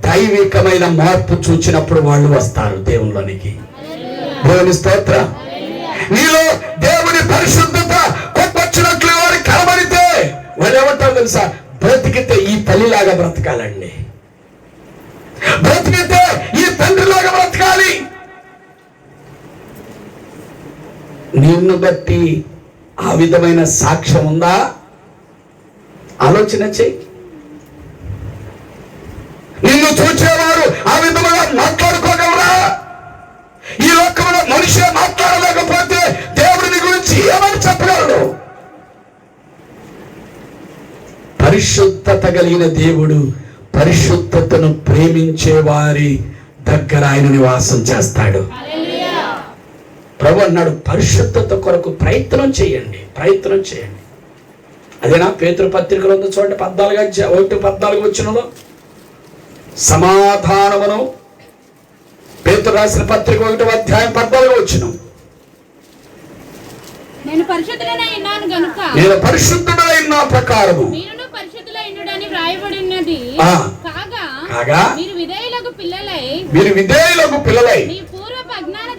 దైవికమైన మార్పు చూచినప్పుడు వాళ్ళు వస్తారు దేవుల్లోనికి. దేవుని స్తోత్రం. నీలో దేవుని పరిశుద్ధత కొట్టొచ్చినట్లు వారికి కనబడితే వాళ్ళు ఏమంటారు తెలుసా? బ్రతికితే ఈ తల్లిలాగా బ్రతకాలండి, బ్రతికితే ఈ తండ్రిలాగా బ్రతకాలి. నిన్ను బట్టి ఆ విధమైన సాక్ష్యం ఉందా? ఆలోచన చెయ్యి. నిన్ను చూచేవారు ఆ విధముగా మాట్లాడుకోగలరా? ఈ లోకంలో మనిషి మాట్లాడలేకపోతే దేవుడిని గురించి ఏమని చెప్పగలరు? పరిశుద్ధత కలిగిన దేవుడు పరిశుద్ధతను ప్రేమించే వారి దగ్గర ఆయన నివాసం చేస్తాడు. ప్రభు అన్నాడు, పరిశుద్ధత కొరకు ప్రయత్నం చేయండి, ప్రయత్నం చేయండి. అదేనా పేతురు పత్రికలో ఉంది చూడండి, 14 వచనంలో సమాధానమును. పేతురు రాసిన పత్రిక 1వ అధ్యాయం 14 వచనం. నేను పరిశుద్ధుడనై ఉన్నాను గనుక నేను పరిశుద్ధుడై ఉన్న ప్రకారము మీరును పరిశుద్ధులై ఉండుడని వ్రాయబడినది. కాగా మీరు విధేయులకు పిల్లలై మీ పూర్వపు అజ్ఞాన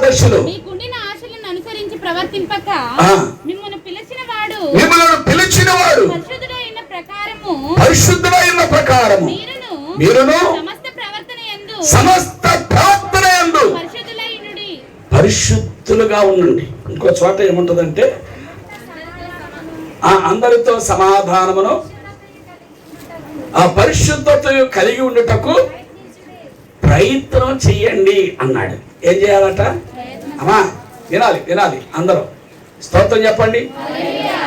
దశలో మీకుండిన ఆశలను అనుసరించి ప్రవర్తింపక మిమ్మల్ని పిలిచిన వాడు పరిశుద్ధుడైన ప్రకారము మీరును సమస్త ప్రవర్తన యందు పరిశుద్ధులుగా ఉండండి. ఇంకో చోట ఏముంటదంటే అందరితో సమాధానమును ఆ పరిశుద్ధత కలిగి ఉండుటకు ప్రయత్నం చెయ్యండి అన్నాడు. ఏం చేయాలట? అమ్మా వినాలి అందరూ స్తోత్రం చెప్పండి.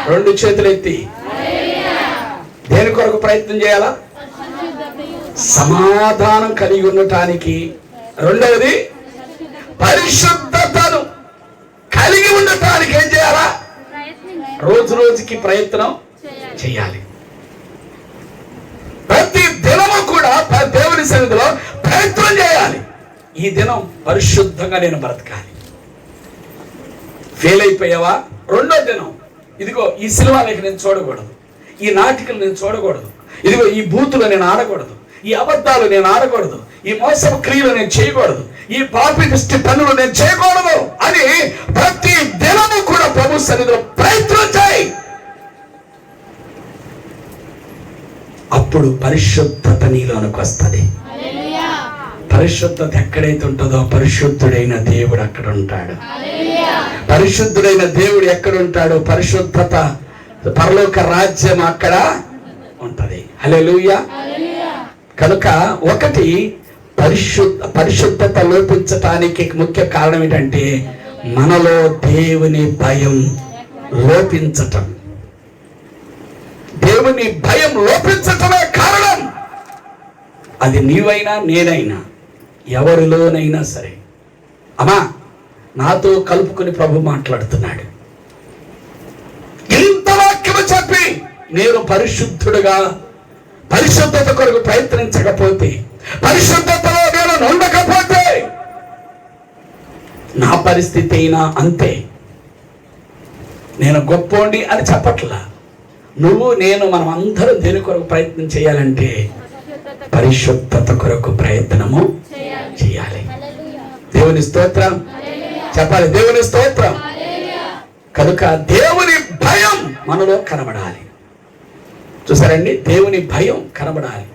2 చేతులు ఎత్తి. దేని కొరకు ప్రయత్నం చేయాలా? సమాధానం కలిగి ఉండటానికి. రెండవది పరిశుద్ధతను కలిగి ఉండటానికి ఏం చేయాలా? రోజుకి ప్రయత్నం చేయాలి. ప్రతి దినము కూడా దేవుని సన్నిధిలో ప్రయత్నం చేయాలి. ఈ దినం పరిశుద్ధంగా నేను బ్రతకాలి. ఫెయిల్ అయిపోయావా? రెండో దినం ఇదిగో ఈ సినిమా లేక నేను చూడకూడదు, ఈ నాటికలు నేను చూడకూడదు, ఇదిగో ఈ బూతులు నేను ఆడకూడదు, ఈ అబద్ధాలు నేను ఆడకూడదు, ఈ మోసపు క్రియలు నేను చేయకూడదు, ఈ పాపిష్టి పనులు నేను చేయకూడదు అని ప్రతి దినము కూడా ప్రభు సన్నిధిలో ప్రయత్నం చేయి. అప్పుడు పరిశుద్ధత నీలోనికి వస్తుంది. పరిశుద్ధత ఎక్కడైతే ఉంటుందో పరిశుద్ధుడైన దేవుడు అక్కడ ఉంటాడు. పరిశుద్ధుడైన దేవుడు ఎక్కడ ఉంటాడో పరిశుద్ధత, పరలోక రాజ్యం అక్కడ ఉంటది. హల్లెలూయా. కనుక ఒకటి పరిశుద్ధత లోపించటానికి ముఖ్య కారణం ఏంటంటే మనలో దేవుని భయం లోపించటం. దేవుని భయం లోపించటమే కారణం. అది నీవైనా నేనైనా ఎవరిలోనైనా సరే. అమ్మా నాతో కలుపుకొని ప్రభు మాట్లాడుతున్నాడు. ఇంత వాక్యము చెప్పి నేను పరిశుద్ధుడుగా పరిశుద్ధత కొరకు ప్రయత్నించకపోతే, పరిశుద్ధతలో నేను ఉండకపోతే నా పరిస్థితి అయినా అంతే. నేను గొప్పోండి అని చెప్పట్లా. నువ్వు నేను మనం అందరం దేని కొరకు ప్రయత్నం చేయాలంటే పరిశుద్ధత కొరకు ప్రయత్నము చేయాలి. దేవుని స్తోత్రం చెప్పాలి. దేవుని స్తోత్రం. కనుక దేవుని భయం మనలో కనబడాలి. చూసారండి, దేవుని భయం కనబడాలి.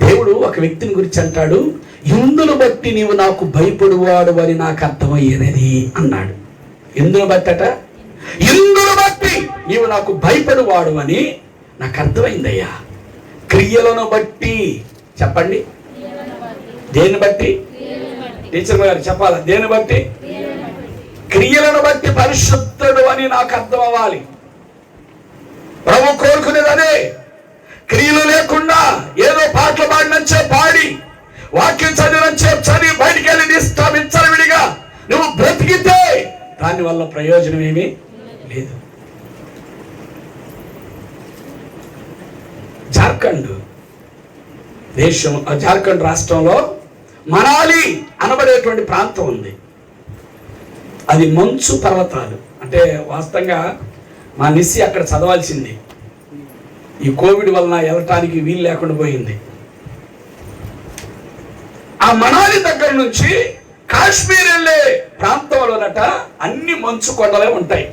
దేవుడు ఒక వ్యక్తిని గురించి అంటాడు, ఇందును బట్టి నీవు నాకు భయపడువాడు అని నాకు అర్థమయ్యేది అన్నాడు. ఇందును బట్టట, ఇందును బట్టి నీవు నాకు భయపడువాడు అని నాకు అర్థమైందయ్యా. క్రియలను బట్టి చెప్పండి. దేని బట్టి? టీచర్ గారు చెప్పాలా? దేని బట్టి? క్రియలను బట్టి పరిశుద్ధుడు అని నాకు అర్థం అవ్వాలి. ప్రభు కోరుకునేది అదే. క్రియలు లేకుండా ఏదో పాటలు పాడినంచే పాడి వాక్యం చదివి బయటికి వెళ్ళి నిష్ఠామించాలి విడిగా నువ్వు బ్రతికితే దానివల్ల ప్రయోజనం ఏమీ లేదు. జార్ఖండ్ రాష్ట్రంలో మనాలి అనబడేటువంటి ప్రాంతం ఉంది. అది మంచు పర్వతాలు. అంటే వాస్తవంగా మా నిస్సి అక్కడ చదవాల్సింది, ఈ కోవిడ్ వలన వెళ్ళటానికి వీలు లేకుండా పోయింది. ఆ మనాలి దగ్గర నుంచి కాశ్మీర్ వెళ్ళే ప్రాంతంలోనట అన్ని మంచు కొండలే ఉంటాయి.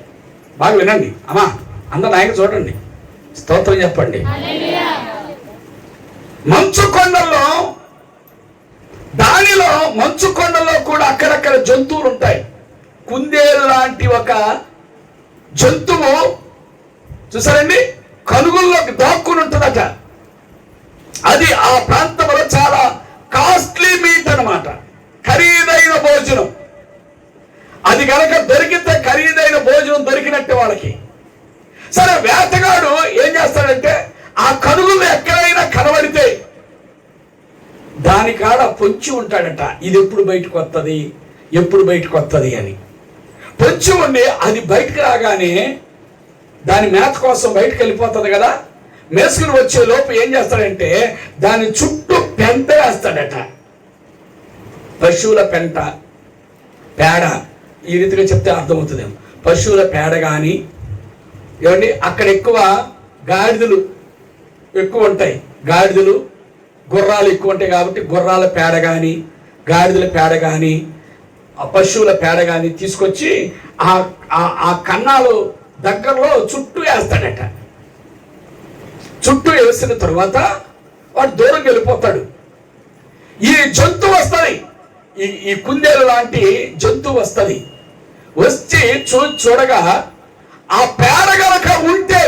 బాగా వినండి అమ్మా, అందరు నాయకు చూడండి, స్తోత్రం చెప్పండి. మంచు కొండల్లో, దానిలో మంచు కొండల్లో కూడా అక్కడక్కడ జంతువులు ఉంటాయి. కుందేలు లాంటి ఒక జంతువు చూసారండి, కనుగుల్లోకి దాక్కుని ఉంటుందట. అది ఆ ప్రాంతంలో చాలా కాస్ట్లీ మీట్ అన్నమాట, ఖరీదైన భోజనం. అది కనుక దొరికితే ఖరీదైన భోజనం దొరికినట్టే వాళ్ళకి. సరే, వేటగాడు ఏం చేస్తాడంటే ఆ కనుగులు ఎక్కడైనా కనబడితే దాని కాడ పొంచి ఉంటాడట. ఇది ఎప్పుడు బయటకు వస్తుంది, ఎప్పుడు బయటకు వస్తుంది అని పొంచి ఉండి అది బయటకు రాగానే దాని మేత కోసం బయటకు వెళ్ళిపోతుంది కదా. మేసుకుని వచ్చే లోపు ఏం చేస్తాడంటే దాని చుట్టూ పెంట వేస్తాడట. పశువుల పెంట, పేడ, ఈ రీతిగా చెప్తే అర్థమవుతుంది. పశువుల పేడ కానీ ఏమండి, అక్కడ ఎక్కువ గాడిదలు ఎక్కువ ఉంటాయి, గాడిదలు గుర్రాలు ఎక్కువ ఉంటాయి కాబట్టి గుర్రాల పేడ కానీ గాడిదల పేడ కానీ ఆ పశువుల పేడ కానీ తీసుకొచ్చి ఆ కన్నాలు దగ్గరలో చుట్టూ వేస్తాడట. చుట్టూ వేసిన తర్వాత వాడు దూరం వెళ్ళిపోతాడు. ఈ జంతువు వస్తుంది, ఈ కుందేలు లాంటి జంతువు వస్తుంది. వచ్చి చూడగా ఆ పేడ గనక ఉంటే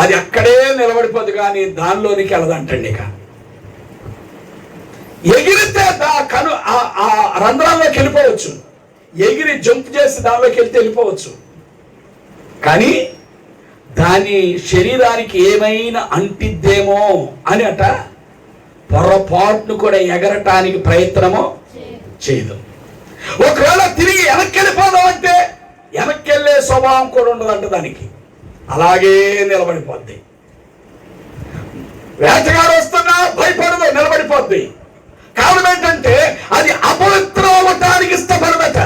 అది అక్కడే నిలబడిపోదు, కానీ దానిలోనికి వెళ్ళదంటండి. ఇక ఎగిరితే ఆ రంధ్రాల్లోకి వెళ్ళిపోవచ్చు, ఎగిరి జంప్ చేసి దానిలోకి వెళ్ళిపోవచ్చు. కానీ దాని శరీరానికి ఏమైనా అంటిద్దేమో అని అట పొరపాటును కూడా ఎగరటానికి ప్రయత్నమో చేయదు. ఒకవేళ తిరిగి వెనక్కి వెళ్ళిపోదామంటే వెనక్కి వెళ్ళే స్వభావం కూడా ఉండదంట దానికి, అలాగే నిలబడిపోద్ది. వేటగాడు వస్తున్నా భయపడదు, నిలబడిపోద్ది. కారణం ఏంటంటే అది అపవిత్రం అవ్వటానికి ఇష్టపడదట.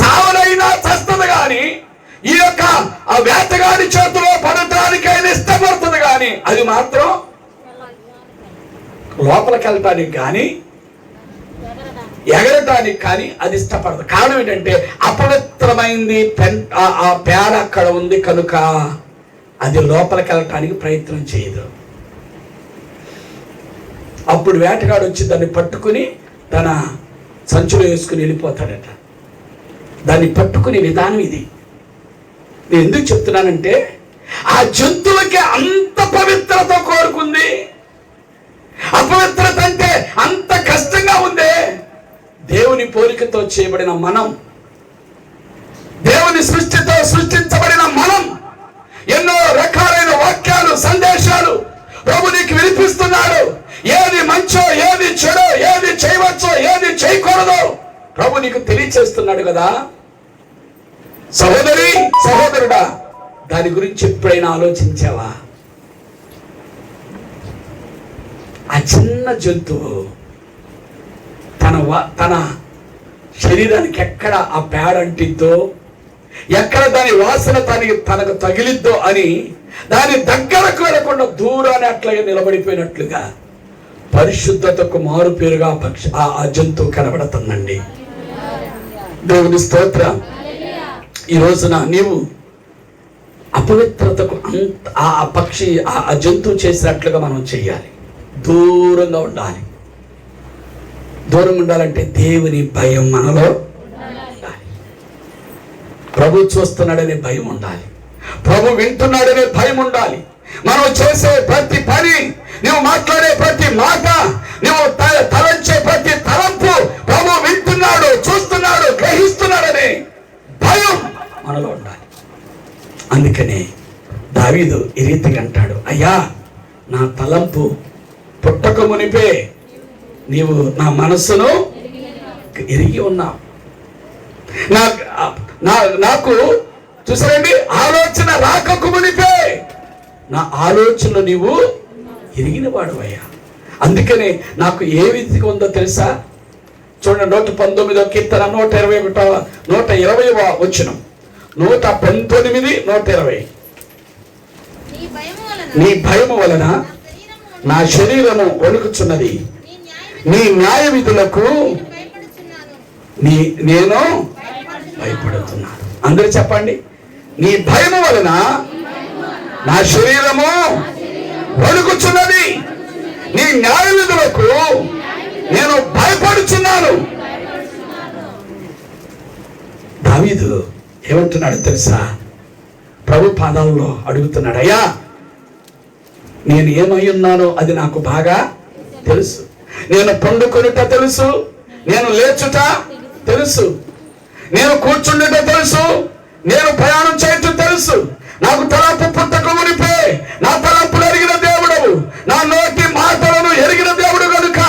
చావనైనా చస్తుంది కానీ ఈ యొక్క ఆ వేటగాడి చేతిలో పడటానికైనా ఇష్టపడుతుంది, కానీ అది మాత్రం లోపలికి వెళ్ళటానికి కానీ ఎగరటానికి కానీ అది ఇష్టపడదు. కారణం ఏంటంటే అపవిత్రమైంది ఆ పేడ అక్కడ ఉంది కనుక అది లోపలికి వెళ్ళటానికి ప్రయత్నం చేయదు. అప్పుడు వేటగాడు వచ్చి దాన్ని పట్టుకుని తన సంచులో వేసుకుని వెళ్ళిపోతాడట. దాన్ని పట్టుకునే విధానం ఇది. నేను ఎందుకు చెప్తున్నానంటే ఆ జంతువులకి అంత పవిత్రత కోరుకుంది. అపవిత్రత అంటే అంత కష్టంగా ఉంది. దేవుని పోలికతో చేయబడిన మనం, దేవుని సృష్టితో సృష్టించబడిన మనం ఎన్నో రకాలైన వాక్యాలు, సందేశాలు ప్రభు నీకు వినిపిస్తున్నాడు. ఏది మంచో, ఏది చెడో, ఏది చేయవచ్చో, ఏది చేయకూడదో ప్రభు నీకు తెలియచేస్తున్నాడు కదా. సహోదరి, సహోదరుడా, దాని గురించి ఎప్పుడైనా ఆలోచించావా? ఆ చిన్న జంతువు తన శరీరానికి ఎక్కడ ఆ పేడ అంటిద్దో, ఎక్కడ దాని వాసన తనకు తగిలిద్దో అని దాని దగ్గరకు వెళ్లకుండా దూరాన్ని అట్లాగే నిలబడిపోయినట్లుగా పరిశుద్ధతకు మారు పేరుగా ఆ జంతువు కనబడుతుందండి. దేవుని స్తోత్రం. ఈ రోజున నీవు అపవిత్రతకు ఆ పక్షి ఆ జంతువు చేసినట్లుగా మనం చెయ్యాలి. దూరంగా ఉండాలి. దూరంగా ఉండాలంటే దేవుని భయం మనలో ఉండాలి. ప్రభు చూస్తున్నాడనే భయం ఉండాలి. ప్రభు వింటున్నాడనే భయం ఉండాలి. మనం చేసే ప్రతి పని, నువ్వు మాట్లాడే ప్రతి మాట, నువ్వు తలంచే ప్రతి తలంపు ప్రభు వింటున్నాడు, చూస్తున్నాడు, గ్రహిస్తున్నాడనే భయం మనలో ఉండాలి. అందుకనే దావీదు ఈ రీతిగా అంటాడు, అయ్యా నా తలంపు పుట్టక మునిపే నీవు నా మనస్సును ఎరిగి ఉన్నావు. నాకు చూసారండి, ఆలోచన రాకకు మునిపే నా ఆలోచనలు నీవు ఎరిగిన వాడువయ్యా. అందుకనే నాకు ఏ విధిగా ఉందో తెలుసా? చూడండి, 119వ కీర్తన 120వ వచనం, 119, 120. నీ భయము వలన నా శరీరము వణుకుచున్నది, నీ న్యాయ విధులకు నేను భయపడుతున్నాను. అందరూ చెప్పండి, నీ భయము వలన నా శరీరము వణుకుచున్నది, నీ న్యాయ విధులకు నేను భయపడుచున్నాను. దావీదు ఏమంటున్నాడు తెలుసా? ప్రభు పాదాల్లో అడుగుతున్నాడు, అయ్యా నేను ఏమై ఉన్నానో అది నాకు బాగా తెలుసు. నేను పండుకొనుట తెలుసు, నేను లేచుట తెలుసు, నేను కూర్చుండుట తెలుసు, నేను ప్రయాణం చేయటం తెలుసు. నాకు తలంపు పుట్టక మునిపే నా తలంపులు ఎరిగిన దేవుడవు, నా నోటి మాటలను ఎరిగిన దేవుడు కనుక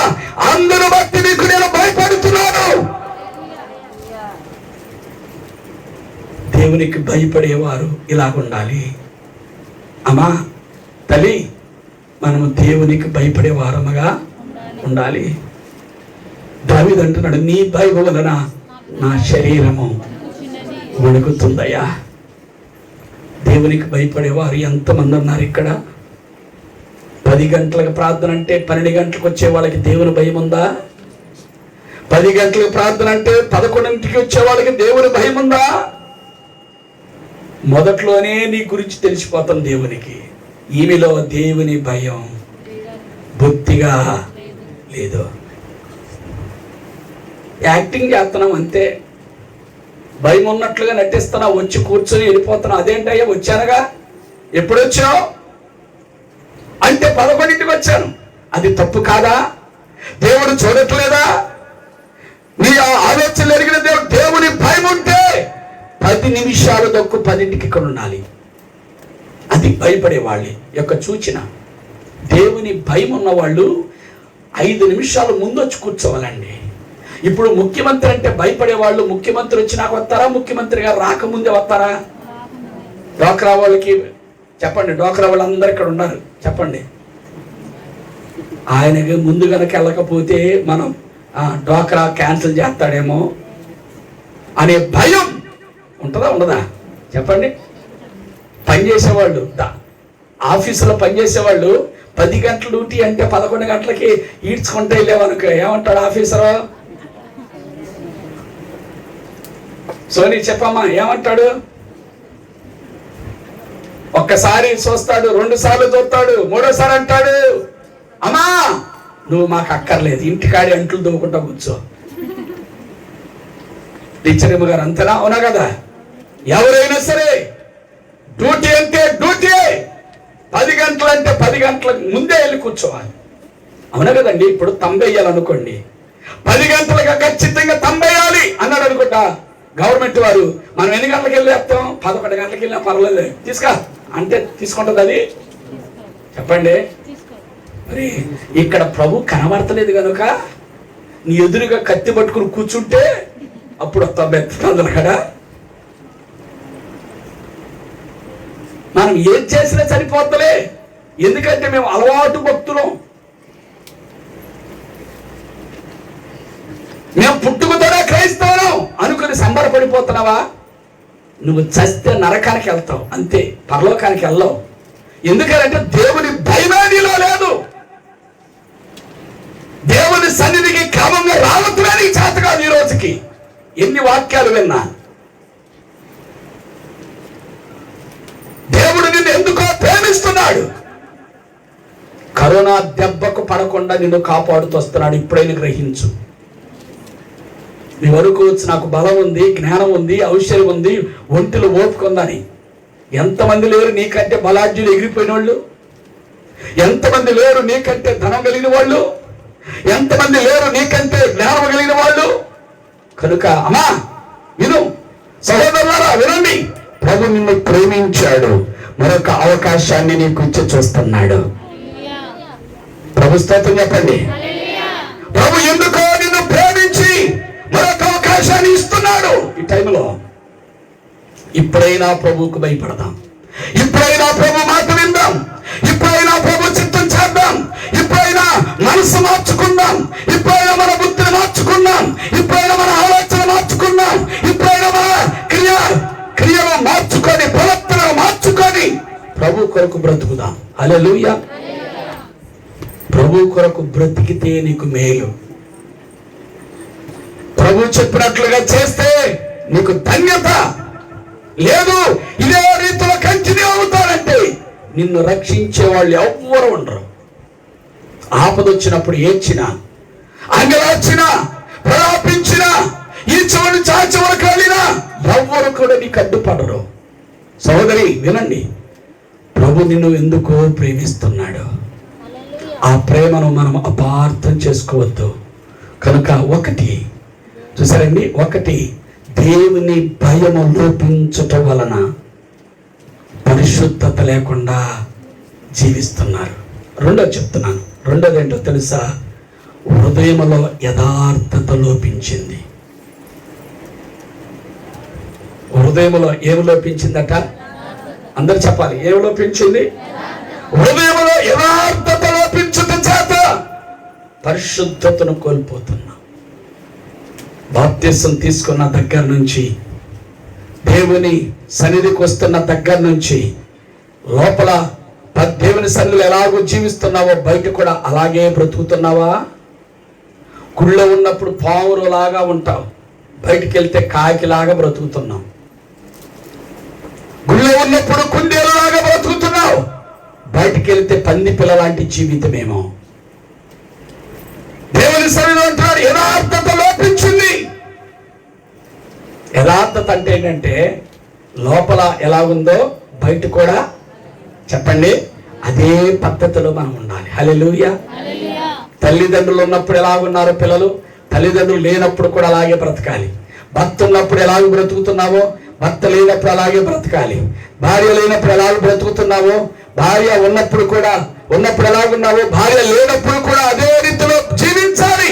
అందరూ బట్టి నీకు నేను భయపడుతున్నాను. దేవునికి భయపడేవారు ఇలాగుండాలి. అమ్మా తల్లి, మనము దేవునికి భయపడే వారముగా ఉండాలి. దావీదు అంటున్నాడు, నీ భయం వలన నా శరీరము వణుకుతుందయ్యా. దేవునికి భయపడేవారు ఎంతమంది ఉన్నారు ఇక్కడ? 10 గంటలకు ప్రార్థన అంటే 12 గంటలకు వచ్చే వాళ్ళకి దేవుని భయం ఉందా? 10 గంటలకు ప్రార్థన అంటే 11ంటికి వచ్చే వాళ్ళకి దేవుని భయం ఉందా? మొదట్లోనే నీ గురించి తెలిసిపోతాం దేవునికి. ఈమెలో దేవుని భయం బొత్తిగా లేదు. యాక్టింగ్ చేస్తున్నాం అంతే, భయం ఉన్నట్లుగా నటిస్తున్నా, వచ్చి కూర్చొని వెళ్ళిపోతున్నా. అదేంటయ్యా వచ్చానుగా, ఎప్పుడు వచ్చావు అంటే 11ంటికి వచ్చాను. అది తప్పు కాదా? దేవుడు చూడట్లేదా? నీ ఆలోచనలు ఎరిగిన దేవుని భయం ఉంటే 10 నిమిషాలు దక్కు 10ంటికి ఇక్కడ ఉండాలి. అది భయపడే వాళ్ళ యొక్క సూచన. దేవుని భయం ఉన్న వాళ్ళు 5 నిమిషాలు ముందు వచ్చి కూర్చోవాలండి. ఇప్పుడు ముఖ్యమంత్రి అంటే భయపడే వాళ్ళు ముఖ్యమంత్రి వచ్చినాక వస్తారా, ముఖ్యమంత్రి గారు రాకముందే వస్తారా? డోక్రా వాళ్ళకి చెప్పండి, డోక్రా వాళ్ళందరూ ఇక్కడ ఉన్నారు చెప్పండి. ఆయనకి ముందు కనుక వెళ్ళకపోతే మనం డోక్రా క్యాన్సిల్ చేస్తాడేమో అనే భయం ఉంటుందా ఉండదా చెప్పండి. పనిచేసేవాళ్ళు, ఆఫీసులో పనిచేసేవాళ్ళు 10 గంటల డ్యూటీ అంటే 11 గంటలకి ఈడ్చుకుంటే వెళ్ళేవనుకో ఏమంటాడు ఆఫీసరు? సోనీ చెప్పమ్మా, ఏమంటాడు? ఒక్కసారి చూస్తాడు, 2 సార్లు చూస్తాడు, 3వసారి అంటాడు, అమ్మా నువ్వు మాకు అక్కర్లేదు, ఇంటికాడి అంట్లు దూకుంటా కూర్చో. టీచర్ గారు అంతేనా? అవునా కదా? ఎవరైనా సరే డ్యూటీ అంటే డ్యూటీ, 10 గంటలు అంటే 10 గంటల ముందే వెళ్ళి కూర్చోవాలి. అవునా కదండి? ఇప్పుడు తంబెయ్యాలనుకోండి, 10 గంటలుగా ఖచ్చితంగా తంబెయ్యాలి అన్నాడు అనుకుంటా గవర్నమెంట్ వారు. మనం ఎన్ని గంటలకు వెళ్ళి వేస్తాం? 11 గంటలకు వెళ్ళినా పర్వాలేదు, తీసుకా అంటే తీసుకుంటుంది అది చెప్పండి. మరి ఇక్కడ ప్రభు కనబడతలేదు కనుక నీ ఎదురుగా కత్తి పట్టుకుని కూర్చుంటే అప్పుడు వస్తాం కదా. మనం ఏం చేసినా సరిపోతలే, ఎందుకంటే మేము అలవాటు భక్తులం. మేము పుట్టుకతోనే క్రైస్తవులం అనుకుని సంబరపడిపోతున్నావా? నువ్వు చస్తే నరకానికి వెళ్తావు అంతే, పరలోకానికి వెళ్ళవు. ఎందుకంటే దేవుని భయమే నీలో లేదు. దేవుని సన్నిధికి క్రమంగా రావద్దులే నీకు చేత కాదు. ఈ రోజుకి ఎన్ని వాక్యాలు విన్నా, దేవుడు నిన్ను ఎందుకో ప్రేమిస్తున్నాడు. కరోనా దెబ్బకు పడకుండా నిన్ను కాపాడుతూ వస్తున్నాడు. ఇప్పుడైనా గ్రహించు. నీ వరకు నాకు బలం ఉంది, జ్ఞానం ఉంది, ఔషధం ఉంది, ఒంటిలో ఓపుకుందని. ఎంతమంది లేరు నీకంటే బలాఢ్యులు ఎగిరిపోయిన వాళ్ళు? ఎంతమంది లేరు నీకంటే ధనం కలిగిన వాళ్ళు? ఎంతమంది లేరు నీకంటే జ్ఞానం కలిగిన వాళ్ళు? కనుక అమ్మా విను, సహోదరులారా వినండి, ప్రభు నిన్ను ప్రేమించాడు, మరొక అవకాశాన్ని నీకు ఇచ్చి చూస్తున్నాడు. ప్రభు స్తోత్రం చెప్పండి. ప్రభు ఎందుకో నిన్ను ప్రేమించి మరొక అవకాశాన్ని ఇస్తున్నాడు. ఈ టైంలో ఇప్పుడైనా ప్రభువుకు భయపడదాం, ఇప్పుడైనా ప్రభు మాట విందాం, ఇప్పుడైనా ప్రభు చిత్తం చేద్దాం, ఇప్పుడైనా మనసు మార్చుకుందాం, ఇప్పుడైనా మన బుద్ధిని మార్చుకుందాం, ఇప్పుడైనా మన ఆలోచన మార్చుకుందాం, ఇప్పుడైనా మన క్రియలు మార్చుకొని, ప్రవర్తనలు మార్చుకొని ప్రభు కొరకు బ్రతుకుదాం. హల్లెలూయా. ప్రభు కొరకు బ్రతికితే నీకు మేలు. ప్రభు చెప్పినట్లుగా చేస్తే నీకు ధన్యత. లేదు ఇదే రీతిలో కంటిన్యూ అవుతానంటే నిన్ను రక్షించే వాళ్ళు ఎవ్వరు ఉండరు. ఆపదొచ్చినప్పుడు ఏడ్చినా, అంగలార్చినా, ప్రలాపించినా, ఈ చివరి చాచివరకు వెళ్ళినా ఎవ్వరు కూడా నీకు అడ్డుపడరు. సహోదరి వినండి, ప్రభు నిన్ను ఎందుకో ప్రేమిస్తున్నాడు. ఆ ప్రేమను మనం అపార్థం చేసుకోవద్దు. కనుక ఒకటి చూసారండి, ఒకటి దేవుని భయము లోపించటం వలన పరిశుద్ధత లేకుండా జీవిస్తున్నారు. రెండోది చెప్తున్నాను. రెండోది ఏంటో తెలుసా? హృదయములో యథార్థత లోపించింది. హృదయములో ఏమి లోపించిందట? అందరు చెప్పాలి, ఏమి లోపించింది? హృదయములో యథార్థత లోపించటం చేత పరిశుద్ధతను కోల్పోతున్నాం. బాప్తిసం తీసుకున్న దగ్గర నుంచి, దేవుని సన్నిధికి వస్తున్న దగ్గర నుంచి, లోపల దేవుని సన్నిధిలో ఎలాగో జీవిస్తున్నావో బయట కూడా అలాగే బ్రతుకుతున్నావా? గుళ్ళో ఉన్నప్పుడు పావురు లాగా ఉంటావు, బయటికి వెళ్తే కాకిలాగా బ్రతుకుతున్నావు. గుళ్ళో ఉన్నప్పుడు కుందేలులాగా బ్రతుకుతున్నావు, బయటికి వెళ్తే పంది పిల్ల లాంటి జీవితమేమో. దేవుని సన్నిధిలో అంటారు యథార్థత లోపించింది. యథార్థత అంటే ఏంటంటే లోపల ఎలా ఉందో బయట కూడా చెప్పండి అదే పద్ధతిలో మనం ఉండాలి. హల్లెలూయా. తల్లిదండ్రులు ఉన్నప్పుడు ఎలాగున్నారో పిల్లలు, తల్లిదండ్రులు లేనప్పుడు కూడా అలాగే బ్రతకాలి. భర్త ఉన్నప్పుడు ఎలాగ బ్రతుకుతున్నావో భర్త లేనప్పుడు అలాగే బ్రతకాలి. భార్య లేనప్పుడు ఎలాగ బ్రతుకుతున్నావో, భార్య ఉన్నప్పుడు ఎలాగున్నావో భార్య లేనప్పుడు కూడా అదే రీతిలో జీవించాలి.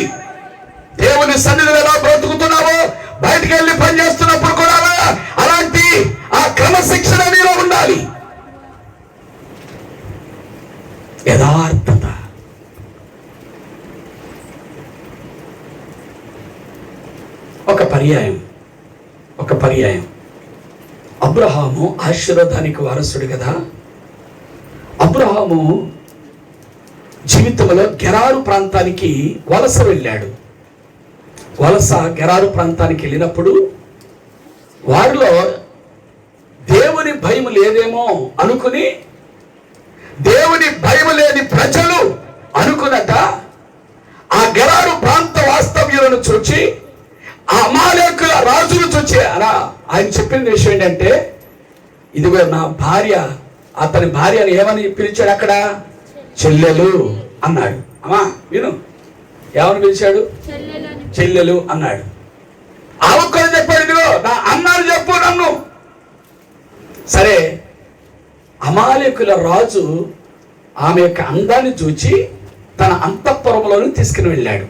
దేవుని సన్నిధిలో ఎలా బ్రతుకుతున్నావో బయటికి వెళ్ళి పని చేస్తున్నప్పుడు కూడా అలాంటి ఆ క్రమశిక్షణ నీలో ఉండాలి. యథార్థత. ఒక పర్యాయం అబ్రహాము ఆశీర్వాదానికి వారసుడు కదా. అబ్రహాము జీవితంలో గెరారు ప్రాంతానికి వలస వెళ్ళాడు. గెరారు ప్రాంతానికి వెళ్ళినప్పుడు వారిలో దేవుని భయం లేదేమో అనుకుని, దేవుని భయం లేని ప్రజలు అనుకున్నట ఆ గెరారు ప్రాంత వాస్తవ్యులను చూచి, ఆ అమాలేకుల రాజును చూచి ఆయన చెప్పిన విషయం ఏంటంటే, ఇదిగో నా భార్య, అతని భార్యను ఏమని పిలిచాడు అక్కడ? చెల్లెలు అన్నాడు. అమ్మా విను, ఏమని పిలిచాడు? చెల్లెలు అన్నాడు. ఆవుకొని చెప్పాడు, ఇదిగో నా అన్నాడు చెప్పు నన్ను. సరే, అమాలేకుల రాజు ఆమె యొక్క అందాన్ని చూచి తన అంతఃపురంలోని తీసుకుని వెళ్ళాడు.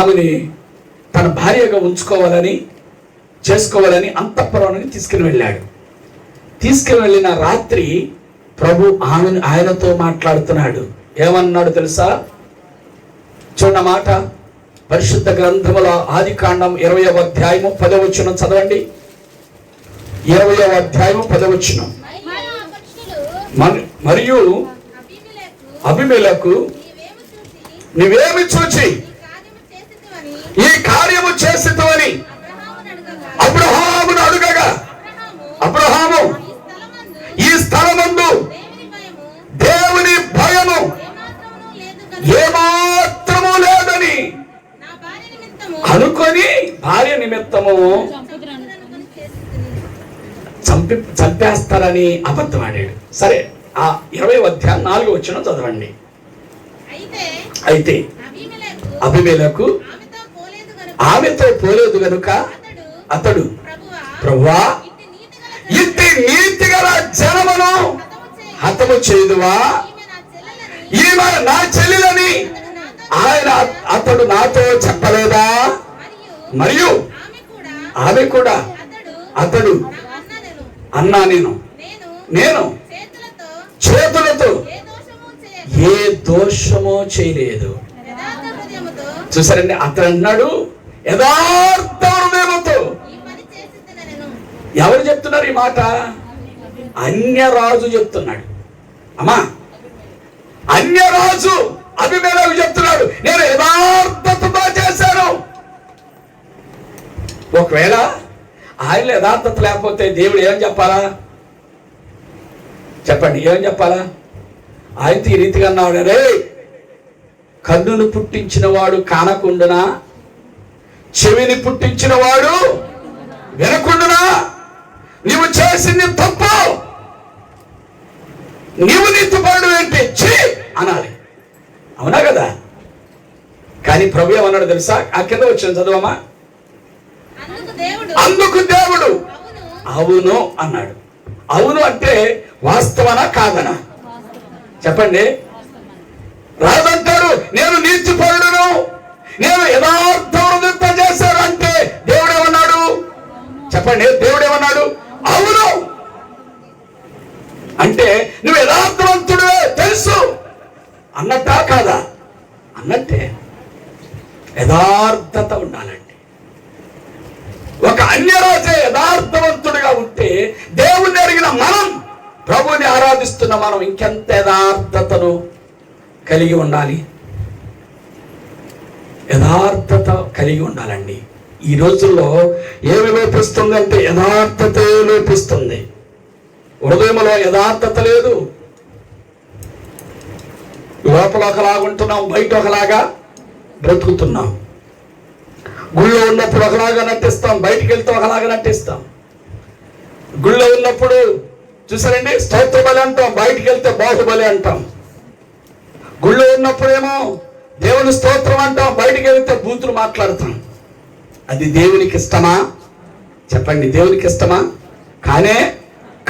ఆమెని తన భార్యగా చేసుకోవాలని అంతఃపురానికి తీసుకుని వెళ్ళాడు. తీసుకుని వెళ్ళిన రాత్రి ప్రభు ఆయనతో మాట్లాడుతున్నాడు. ఏమన్నాడు తెలుసా? చూడ మాట, పరిశుద్ధ గ్రంథముల ఆదికాండం 20వ అధ్యాయము 10వ వచనం చదవండి. 20వ అధ్యాయము 10వ వచనం. మరియు అబీమెలెకు నీవేమి చూచి ఈ కార్యము చేసితివని అబ్రహామును అడుగగా, అబ్రహాము ఈ స్థలమందు దేవుని భయము ఏమాత్రము లేదని అనుకొని భార్య నిమిత్తము చంపేస్తారని అబద్ధం ఆడాడు. సరే, ఆ 20వ అధ్యాయం 4వ వచనం చదవండి. అయితే అబీమెలెకు ఆమెతో పోలేదు గనుక అతడు, ప్రభువా ఇంటి నీతి గల జనమును హతము చేయుదువా? ఈమె నా చెల్లెలని అతడు నాతో చెప్పలేదా? మరియు ఆమె కూడా అతడు అన్నా నేను చేతులతో ఏ దోషమో చేయలేదు. చూసారండి, అతను అన్నాడు యథార్థ హృదయముతో. ఎవరు చెప్తున్నారు ఈ మాట? అన్యరాజు చెప్తున్నాడు. అమ్మా, అన్యరాజు అబీమెలెకు చెప్తున్నాడు, నేను యథార్థతతో చేశాను. ఒకవేళ ఆయన యథార్థత లేకపోతే దేవుడు ఏం చెప్పాలా? చెప్పండి, ఏం చెప్పాలా? ఆయనతో ఈ రీతిగా అన్నాడు, రే కన్నును పుట్టించిన వాడు కానకుండునా, చెవిని పుట్టించిన వాడు వినకుండునా, నీవు చేసింది తప్పు, నీవు నీతిపరుడు ఏంటి ఛీ అనాలి. అవునా కదా? కానీ ప్రభు ఏమన్నాడు తెలుసా? ఆ కింద వచ్చిన చదవమా. అందుకు దేవుడు అవును అన్నాడు. అవును అంటే వాస్తవనా కాదనా? చెప్పండి. రాజంటాడు నేను నీతిపరుడును, నేను యథార్థ హృదయంతో చేశాను అంటే దేవుడు ఏమన్నాడు? చెప్పండి, దేవుడు ఏమన్నాడు? అవును అంటే నువ్వు యథార్థవంతుడే తెలుసు అన్నట్టా కాదా? అన్నట్టే. యథార్థత ఉండాలండి. ఒక అన్యరాజే యథార్థవంతుడిగా ఉంటే దేవుణ్ణి అడిగిన మనం, ప్రభుని ఆరాధిస్తున్న మనం ఇంకెంత యథార్థతను కలిగి ఉండాలి. యథార్థత కలిగి ఉండాలండి. ఈ రోజుల్లో ఏమి లోపిస్తుంది అంటే యథార్థతే లోపిస్తుంది. హృదయంలో యథార్థత లేదు. లోపల ఒకలాగా ఉంటున్నాం, బయట ఒకలాగా బ్రతుకుతున్నాం. గుళ్ళో ఉన్నప్పుడు ఒకలాగా నటిస్తాం, బయటికి వెళ్తే ఒకలాగా నటిస్తాం. గుళ్ళో ఉన్నప్పుడు చూసారండి స్తోత్ర బలి అంటాం, బయటికి వెళ్తే బాహుబలి అంటాం. గుళ్ళో ఉన్నప్పుడేమో దేవుని స్తోత్రం అంటాం, బయటికి వెళ్తే బూతులు మాట్లాడతాం. అది దేవునికి ఇష్టమా? చెప్పండి, దేవునికి ఇష్టమా? కానే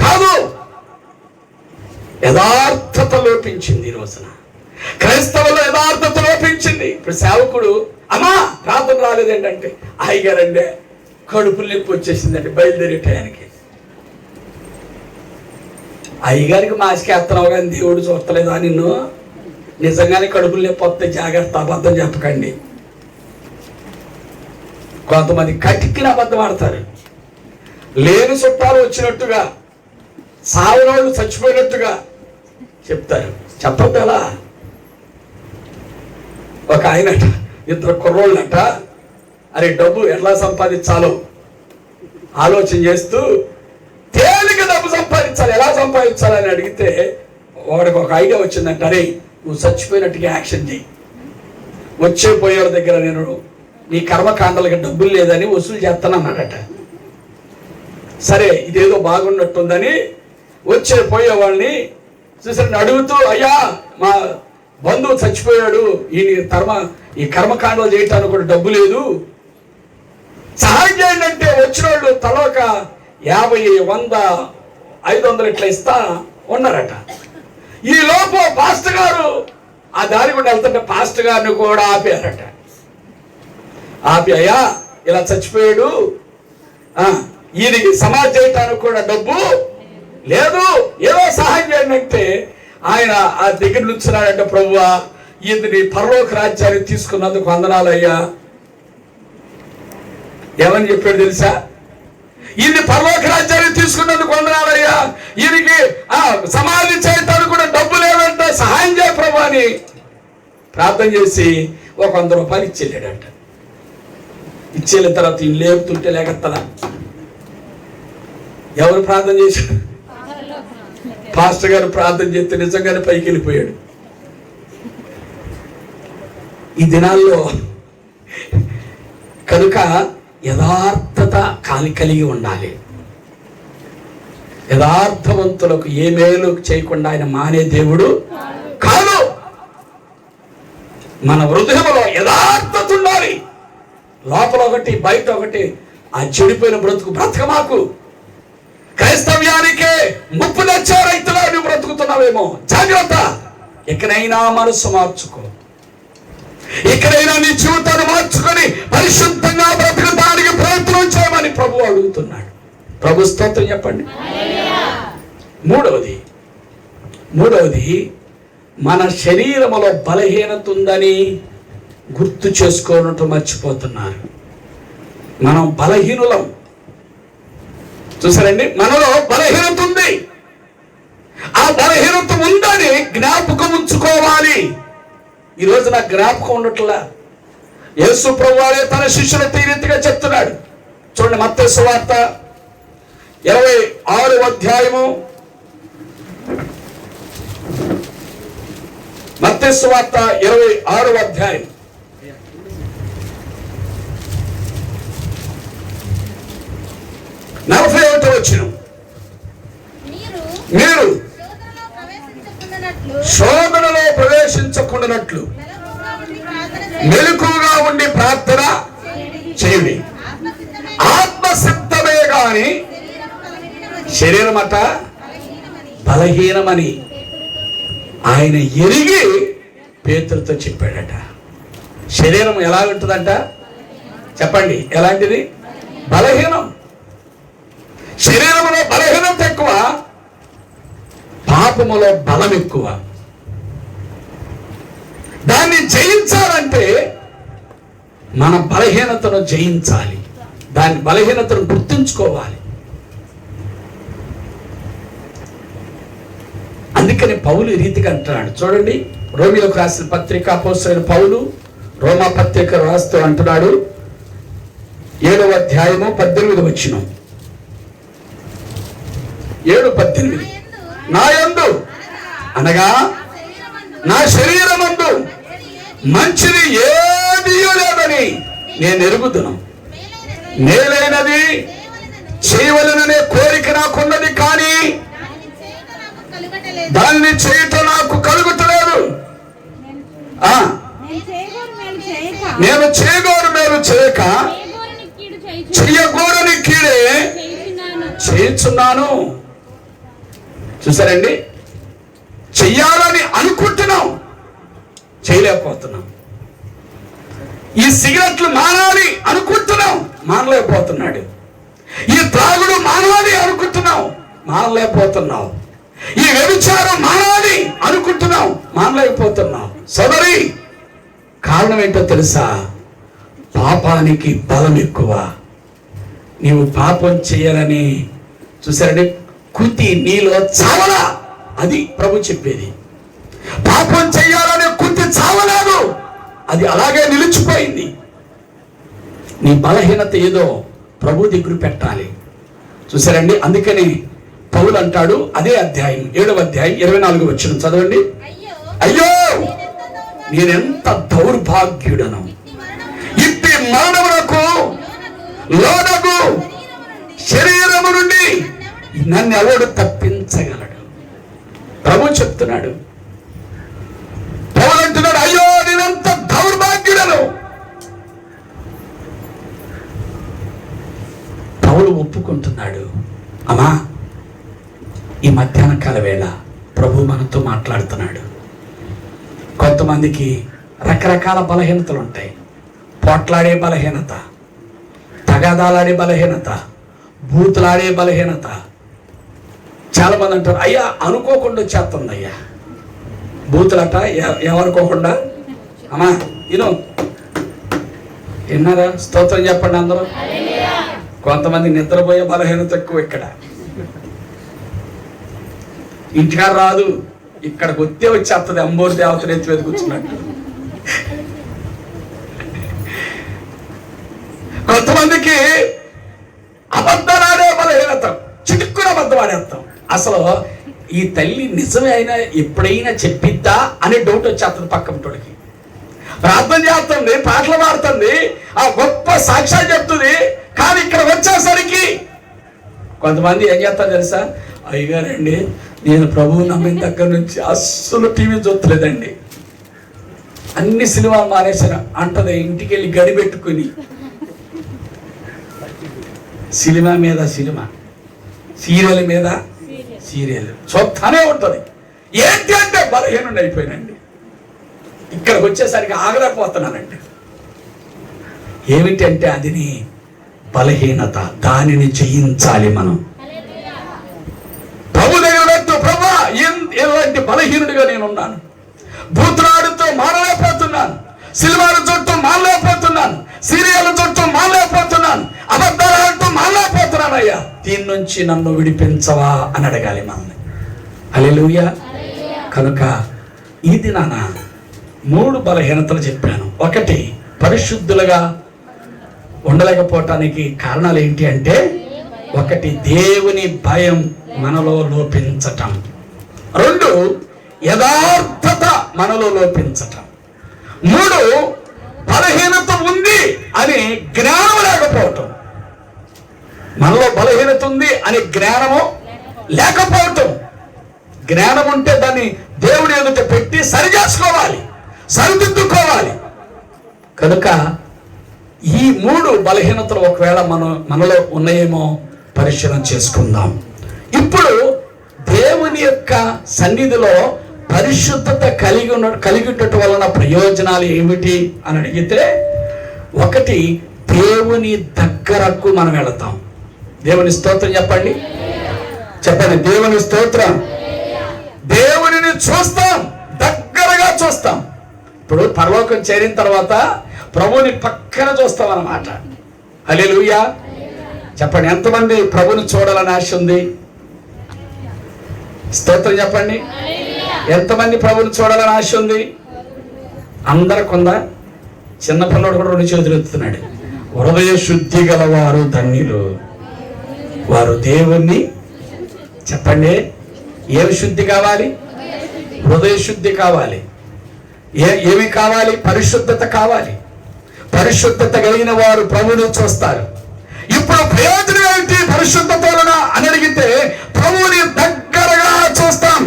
కాదు. యథార్థత లోపించింది ఈ రోజున. క్రైస్తవుల్లో యథార్థత లోపించింది. ఇప్పుడు సేవకుడు అమ్మా ప్రార్థన రాలేదేంటంటే, అయ్యగారండి కడుపులు నొప్పి వచ్చేసిందండి బయలుదేరే టయానికి. అయ్యగారికి మాసికేస్తున్నావు కానీ దేవుడు చూస్తలేదా నిన్ను? నిజంగానే కడుపులు నొప్పి వస్తే జాగ్రత్త, అబద్ధం చెప్పకండి. కొంతమంది కటికిన అబద్ధం ఆడతారు. లేని చుట్టాలు వచ్చినట్టుగా, సావునోళ్ళు చచ్చిపోయినట్టుగా చెప్తారు. చెప్పద్దు అలా. ఒక ఆయనట, ఇద్దరు కుర్రోళ్ళట, అరే డబ్బు ఎలా సంపాదించాలో ఆలోచన చేస్తూ తేలిక డబ్బు సంపాదించాలి, ఎలా సంపాదించాలని అడిగితే వాడికి ఒక ఐడియా వచ్చిందంట, అరే నువ్వు చచ్చిపోయినట్టుగా యాక్షన్ చేయి, వచ్చే పోయేవాళ్ళ దగ్గర నేను నీ కర్మకాండలకి డబ్బులు లేదని వసూలు చేస్తానన్నాడట. సరే ఇదేదో బాగున్నట్టుందని వచ్చే పోయేవాళ్ళని చూసారని అడుగుతూ, అయ్యా మా బంధువు చచ్చిపోయాడు, ఈ కర్మకాండలు చేయటానికి కూడా డబ్బు లేదు, సహాయం చేయండి అంటే వచ్చిన వాళ్ళు తలొక 50, 100, 500 ఇట్లా ఇస్తా ఉన్నారట. ఈ లోపు పాస్టర్ గారు ఆ దారి కూడా వెళ్తుంటే పాస్టర్ గారిని కూడా ఆపారట. ఆపి అయ్యా ఇలా చచ్చిపోయాడు, ఈయనకి సమాధి చేయటానికి కూడా డబ్బు లేదు, ఏదో సహాయం చేయండి అంటే ఆయన ఆ దగ్గర నుంచున్నాడంటే, ప్రభువా ఈయన్ని పరలోక రాజ్యాన్ని తీసుకున్నందుకు వందనాలయ్యా. ఏమని చెప్పాడు తెలుసా? ఈయన్ని పరలోక రాజ్యాన్ని తీసుకున్నందుకు వందనాలయ్యా, ఈయనకి సమాధి చేయటానికి కూడా డబ్బు లేదంటే సహాయం చేయ ప్రభు అని ప్రార్థన చేసి ఒక 100 రూపాయలు ఇచ్చేళ్ళాడంట. ఇచ్చేళ్ళిన తర్వాత ఈయన లేపుతుంటే లేకత్తదా? ఎవరు ప్రార్థన చేశాడు? పాస్టర్ గారు ప్రార్థన చేస్తే నిజంగానే పైకి వెళ్ళిపోయాడు. ఈ దినాల్లో కనుక యథార్థత కలిగి ఉండాలి. యథార్థవంతులకు ఏ మేలు చేయకుండా ఆయన మానే దేవుడు కాదు. మన హృదయంలో యథార్థత ఉండాలి. లోపల ఒకటి బయట ఒకటి ఆ చెడిపోయిన బ్రతకమాకు. క్రైస్తవ్యానికే ముప్పు తెచ్చే రైతులా నువ్వు బ్రతుకుతున్నావేమో, జాగ్రత్త. ఇకనైనా మనసు మార్చుకో. ఇకనైనా నీ జీవితాన్ని మార్చుకొని పరిశుద్ధంగా బ్రతకడానికి ప్రయత్నం చేయమని ప్రభు అడుగుతున్నాడు. ప్రభు స్తోత్రం చెప్పండి. మూడవది మన శరీరములో బలహీనత ఉందని గుర్తు చేసుకోనట్టు మర్చిపోతున్నారు. మనం బలహీనులం. చూసారండి, మనలో బలహీనత ఉంది. ఆ బలహీనత ఉందని జ్ఞాపకం ఉంచుకోవాలి. ఈరోజు నాకు జ్ఞాపకం ఉండట్లా. యేసు ప్రభువే తన శిష్యులతో ఈ రీతిగా చెప్తున్నాడు. చూడండి, మత్తయి సువార్త 26వ అధ్యాయము. మత్తయి సువార్త 26వ అధ్యాయం 41వ వచనం. మీరు శోధనలో ప్రవేశించకుండానట్లు మెలకువగా ఉండి ప్రార్థన చేయండి. ఆత్మసిద్ధమే గాని శరీరమట బలహీనమని ఆయన ఎరిగి పేతురుతో చెప్పాడట. శరీరం ఎలా ఉంటుందంట చెప్పండి, ఎలాంటిది? బలహీనం. శరీరంలో బలహీనత ఎక్కువ, పాపములో బలం ఎక్కువ. దాన్ని జయించాలంటే మన బలహీనతను జయించాలి. దాని బలహీనతను గుర్తుంచుకోవాలి. అందుకని పౌలు ఈ రీతిగా అంటున్నాడు. చూడండి, రోమీలకు రాసిన పత్రిక అపోస్తలుడైన పౌలు రోమా పత్రిక రాస్తూ అంటున్నాడు. 7వ అధ్యాయము 18వ వచనం. 7:18. నా యందు అనగా నా శరీరమందు మంచిది ఏదీ లేదని నేను ఎరుగుదును. మేలైనది చేయవలననే కోరిక నాకున్నది, కానీ దాన్ని చేయటం నాకు కలుగుతలేదు. నేను చేయగోరు మేలు చేయక చెయ్యగోరని కీడే చేయుచున్నాను. చూసారండి, చెయ్యాలని అనుకుంటున్నాం, చేయలేకపోతున్నాం. ఈ సిగరెట్లు మానాలి అనుకుంటున్నాం, మానలేకపోతున్నాడు. ఈ త్రాగుడు మానాలి అనుకుంటున్నాం, మానలేకపోతున్నాం. ఈ వ్యభిచారం మానాలి అనుకుంటున్నాం, మానలేకపోతున్నాం. సోదరి, కారణం ఏంటో తెలుసా? పాపానికి బలం ఎక్కువ. నీవు పాపం చేయాలని చూసారండి, కుతి నీలో చావలా. అది ప్రభు చెప్పేది. పాపం చేయాలనే కుతి చావలేదు, అది అలాగే నిలిచిపోయింది. నీ బలహీనత ఏదో ప్రభు దగ్గర పెట్టాలి. చూసారండి, అందుకని పౌలు అంటాడు, అదే అధ్యాయం 7వ అధ్యాయం 24వ వచనం చదవండి. అయ్యో, నేనెంత దౌర్భాగ్యుడను, ఇట్టి మరణమునకు లోనగు శరీరము నుండి నన్ను ఎవడు తప్పించగలడు? ప్రభు చెప్తున్నాడు. పౌలు అంటున్నాడు, అయ్యో నేనెంత దౌర్భాగ్యుడను. పౌలు ఒప్పుకుంటున్నాడు. అమ్మా, ఈ మధ్యాహ్న కాల వేళ ప్రభు మనతో మాట్లాడుతున్నాడు. కొంతమందికి రకరకాల బలహీనతలు ఉంటాయి. పోట్లాడే బలహీనత, తగాదాలాడే బలహీనత, బూతులాడే బలహీనత. చాలా మంది అంటారు, అయ్యా అనుకోకుండా వచ్చేస్తుంది అయ్యా బూతులట. ఏమనుకోకుండా? అమ్మా విన్నారా? స్తోత్రం చెప్పండి అందరూ. కొంతమంది నిద్రపోయే బలహీనత ఎక్కువ. ఇక్కడ ఇంటికాడ రాదు, ఇక్కడికి వస్తే వచ్చేస్తుంది. అంబోరు దేవతను ఎత్తి మీద కూర్చున్నట్టు. కొంతమందికి అబద్ధాలాడే బలహీనత, చిటుక్కున అబద్ధం ఆడేస్తాం. అసలు ఈ తల్లి నిజమే అయినా ఎప్పుడైనా చెప్పిద్దా అనే డౌట్ వచ్చేస్తుంది పక్కనటోడికి. ప్రార్థన చేస్తుంది, పాటలు పాడుతుంది, ఆ గొప్ప సాక్ష్యాలు చెప్తుంది, కానీ ఇక్కడ వచ్చేసరికి కొంతమంది ఏం చేస్తారు తెలుసా? అయ్యగారండి, నేను ప్రభువు నమ్మిన దగ్గర నుంచి అస్సలు టీవీ చూస్తలేదండి, అన్ని సినిమాలు మానేశాను అంటది. ఇంటికి వెళ్ళి గడి పెట్టుకుని సినిమా మీద సినిమా, సీరియల్ మీద సీరియల్ చూస్తానే ఉంటుంది. ఏంటి అంటే బలహీనుడు అయిపోయినండి. ఇక్కడికి వచ్చేసరికి ఆగలేకపోతున్నానండి. ఏమిటి అంటే అది నీ బలహీనత, దానిని జయించాలి మనం. ప్రభు దగ్గర వెళ్తూ, ప్రభా ఎలాంటి బలహీనుడిగా నేను ఉన్నాను, భూతరాడుతో మారలేకపోతున్నాను, సినిమాల చుట్టూ మారలేకపోతున్నాను, సీరియల్ చుట్టూ మారలేకపోతున్నాను, అబద్ధాలతో మారలేకపోతున్నాను అయ్యా, దీని నుంచి నన్ను విడిపించవా అని అడగాలి మనల్ని. హల్లెలూయా. కనుక ఈ దినాన 3 బలహీనతలు చెప్పాను. ఒకటి, పరిశుద్ధులుగా ఉండలేకపోవటానికి కారణాలు ఏంటి అంటే, ఒకటి దేవుని భయం మనలో లోపించటం, 2 యథార్థత మనలో లోపించటం, 3 బలహీనత ఉంది అని జ్ఞానం లేకపోవటం. మనలో బలహీనత ఉంది అని జ్ఞానము లేకపోవటం. జ్ఞానం ఉంటే దాన్ని దేవుడి ఎదుట పెట్టి సరి చేసుకోవాలి, సరిదిద్దుకోవాలి. కనుక ఈ 3 బలహీనతలు ఒకవేళ మనలో ఉన్నాయేమో పరిశీలన చేసుకుందాం. ఇప్పుడు దేవుని యొక్క సన్నిధిలో పరిశుద్ధత కలిగి ఉండటం వలన ప్రయోజనాలు ఏమిటి అని అడిగితే, ఒకటి, దేవుని దగ్గరకు మనం వెళతాం. దేవుని స్తోత్రం చెప్పండి, చెప్పండి. దేవుని స్తోత్రం. దేవునిని చూస్తాం, దగ్గరగా చూస్తాం. ఇప్పుడు పరలోకం చేరిన తర్వాత ప్రభుని పక్కన చూస్తాం అన్నమాట. హల్లెలూయా. చెప్పండి, ఎంతమంది ప్రభుని చూడాలని ఆశ ఉంది? స్తోత్రం చెప్పండి. ఎంతమంది ప్రభుని చూడాలని ఆశ ఉంది? అందరికి ఉందా? చిన్నపిల్లడు కూడా 2 చేతులు ఎత్తుతున్నాడు. హృదయ శుద్ధి గలవారు ధన్యులు, వారు దేవుణ్ణి. చెప్పండి, ఏమి శుద్ధి కావాలి? హృదయ శుద్ధి కావాలి. ఏమి కావాలి? పరిశుద్ధత కావాలి. పరిశుద్ధత కలిగిన వారు ప్రభువుని చూస్తారు. ఇప్పుడు ప్రయోజనం ఏంటి పరిశుద్ధత వలన అని అడిగితే, ప్రభువుని దగ్గరగా చూస్తాం.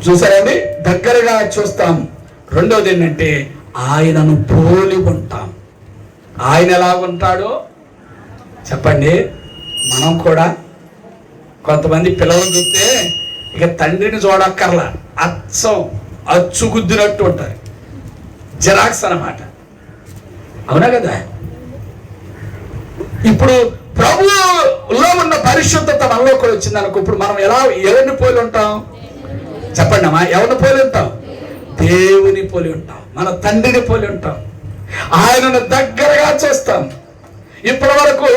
చూసారండి, దగ్గరగా చూస్తాం. రెండోది ఏంటంటే, ఆయనను పోలి ఉంటాం. ఆయన ఎలా ఉంటాడో చెప్పండి. మనం కూడా కొంతమంది పిల్లలను చూస్తే ఇక తండ్రిని చూడక్కర్లా, అచ్చుగుద్దినట్టు ఉంటారు, జిరాక్స్ అన్నమాట. అవునా కదా? ఇప్పుడు ప్రభువులో ఉన్న పరిశుద్ధత మనలో కూడా వచ్చింది అనుకో, ఇప్పుడు మనం ఎవరిని పోలి ఉంటాం? చెప్పండి అమ్మా, ఎవరిని పోలి ఉంటాం? దేవుని పోలి ఉంటాం, మన తండ్రిని పోలి ఉంటాం, ఆయనను దగ్గరగా చూస్తాం. ఇప్పటి వరకు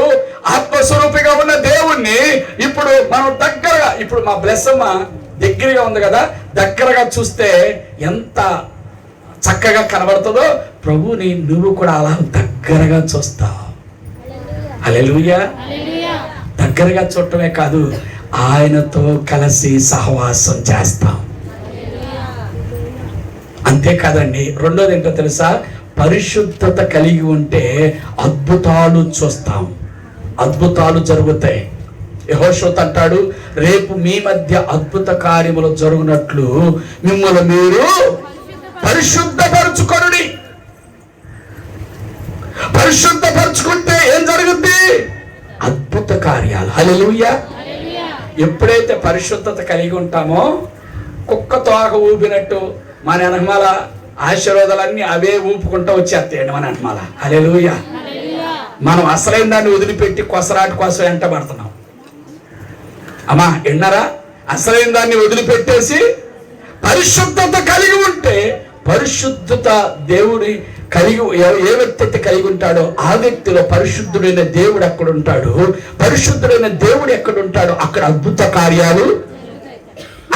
ఆత్మస్వరూపిగా ఉన్న దేవుణ్ణి ఇప్పుడు మనం దగ్గరగా, ఇప్పుడు మా బ్లెస్సమ్మ దగ్గరగా ఉంది కదా, దగ్గరగా చూస్తే ఎంత చక్కగా కనబడుతుందో, ప్రభుని నువ్వు కూడా అలా దగ్గరగా చూస్తావు. హల్లెలూయా. దగ్గరగా చూడటమే కాదు, ఆయనతో కలిసి సహవాసం చేస్తాం. అంతేకాదండి, రెండోది ఏంటో తెలుసా? పరిశుద్ధత కలిగి ఉంటే అద్భుతాలు చూస్తాం, అద్భుతాలు జరుగుతాయి. యెహోషువ అంటాడు, రేపు మీ మధ్య అద్భుత కార్యములు జరుగునట్లు మిమ్మల్ని మీరు పరిశుద్ధపరచుకొనుడి. పరిశుద్ధపరచుకుంటే ఏం జరుగుద్ది? అద్భుత కార్యాలు. హల్లెలూయా. ఎప్పుడైతే పరిశుద్ధత కలిగి ఉంటామో, కుక్క తోక ఊపినట్టు మన వెనకమాల ఆశీర్వాదాలన్నీ అవే ఊపుకుంటూ వచ్చేస్తాయండి మన వెనకమాల. హల్లెలూయా. మనం అసలైన దాన్ని వదిలిపెట్టి కొసరాటి కోసం వెంట పడుతున్నాం. అమ్మా విన్నారా? అసలైన దాన్ని వదిలిపెట్టేసి పరిశుద్ధత కలిగి ఉంటే, పరిశుద్ధత దేవుడి కలిగి ఏ వ్యక్తి అయితే కలిగి ఉంటాడో ఆ వ్యక్తిలో పరిశుద్ధుడైన దేవుడు అక్కడ ఉంటాడు. పరిశుద్ధుడైన దేవుడు ఎక్కడ ఉంటాడో అక్కడ అద్భుత కార్యాలు,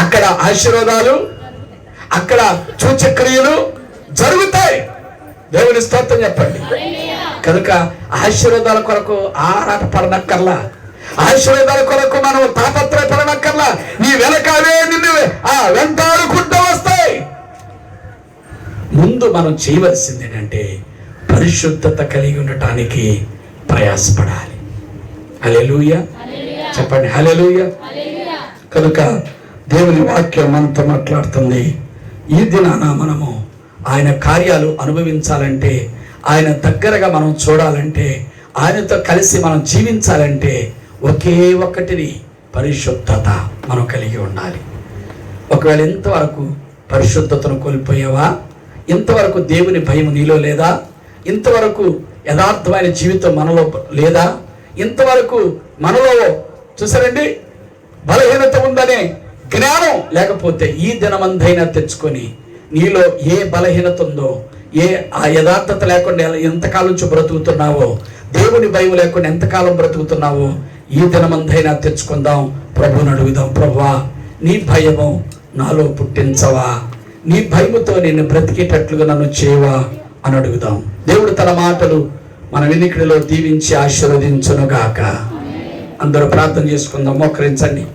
అక్కడ ఆశీర్వాదాలు, అక్కడ సూచక్రియలు జరుగుతాయి. దేవుని స్తోత్రం చెప్పండి. కనుక ఆశీర్వాదాల కొరకు ఆరాట పడనక్కర్లా, ఆశీర్వాదాల కొరకు మనం తాపత్రయపడనక్కర్లా. నీ వెనకాలే నిన్ను వెంటాడుకుంటూ వస్తాయి. ముందు మనం చేయవలసింది ఏంటంటే, పరిశుద్ధత కలిగి ఉండటానికి ప్రయాసపడాలి. హల్లెలూయా. చెప్పండి హల్లెలూయా. కనుక దేవుని వాక్యం మనతో మాట్లాడుతుంది. ఈ దినాన మనము ఆయన కార్యాలు అనుభవించాలంటే, ఆయన దగ్గరగా మనం చూడాలంటే, ఆయనతో కలిసి మనం జీవించాలంటే ఒకే ఒక్కటిని పరిశుద్ధత మనం కలిగి ఉండాలి. ఒకవేళ ఇంతవరకు పరిశుద్ధతను కోల్పోయావా? ఇంతవరకు దేవుని భయం నీలో లేదా? ఇంతవరకు యథార్థమైన జీవితం మనలో లేదా? ఇంతవరకు మనలో చూసారండి బలహీనత ఉందనే జ్ఞానం లేకపోతే ఈ దినమందైనా తెచ్చుకొని నీలో ఏ బలహీనత ఉందో, ఏ ఆ యథార్థత లేకుండా ఎంతకాలం నుంచి బ్రతుకుతున్నావో, దేవుని భయం లేకుండా ఎంతకాలం బ్రతుకుతున్నావో ఈ దినమందైనా తెచ్చుకుందాం. ప్రభువుని అడుగుదాం, ప్రభువా నీ భయము నాలో పుట్టించవా, నీ భయముతో నేను బ్రతికేటట్లుగా నన్ను చేయవా అని అడుగుదాం. దేవుడు తన మాటలు మన వినికిడిలో దీవించి ఆశీర్వదించునుగాక. అందరూ ప్రార్థన చేసుకుందాం. మోకరించండి.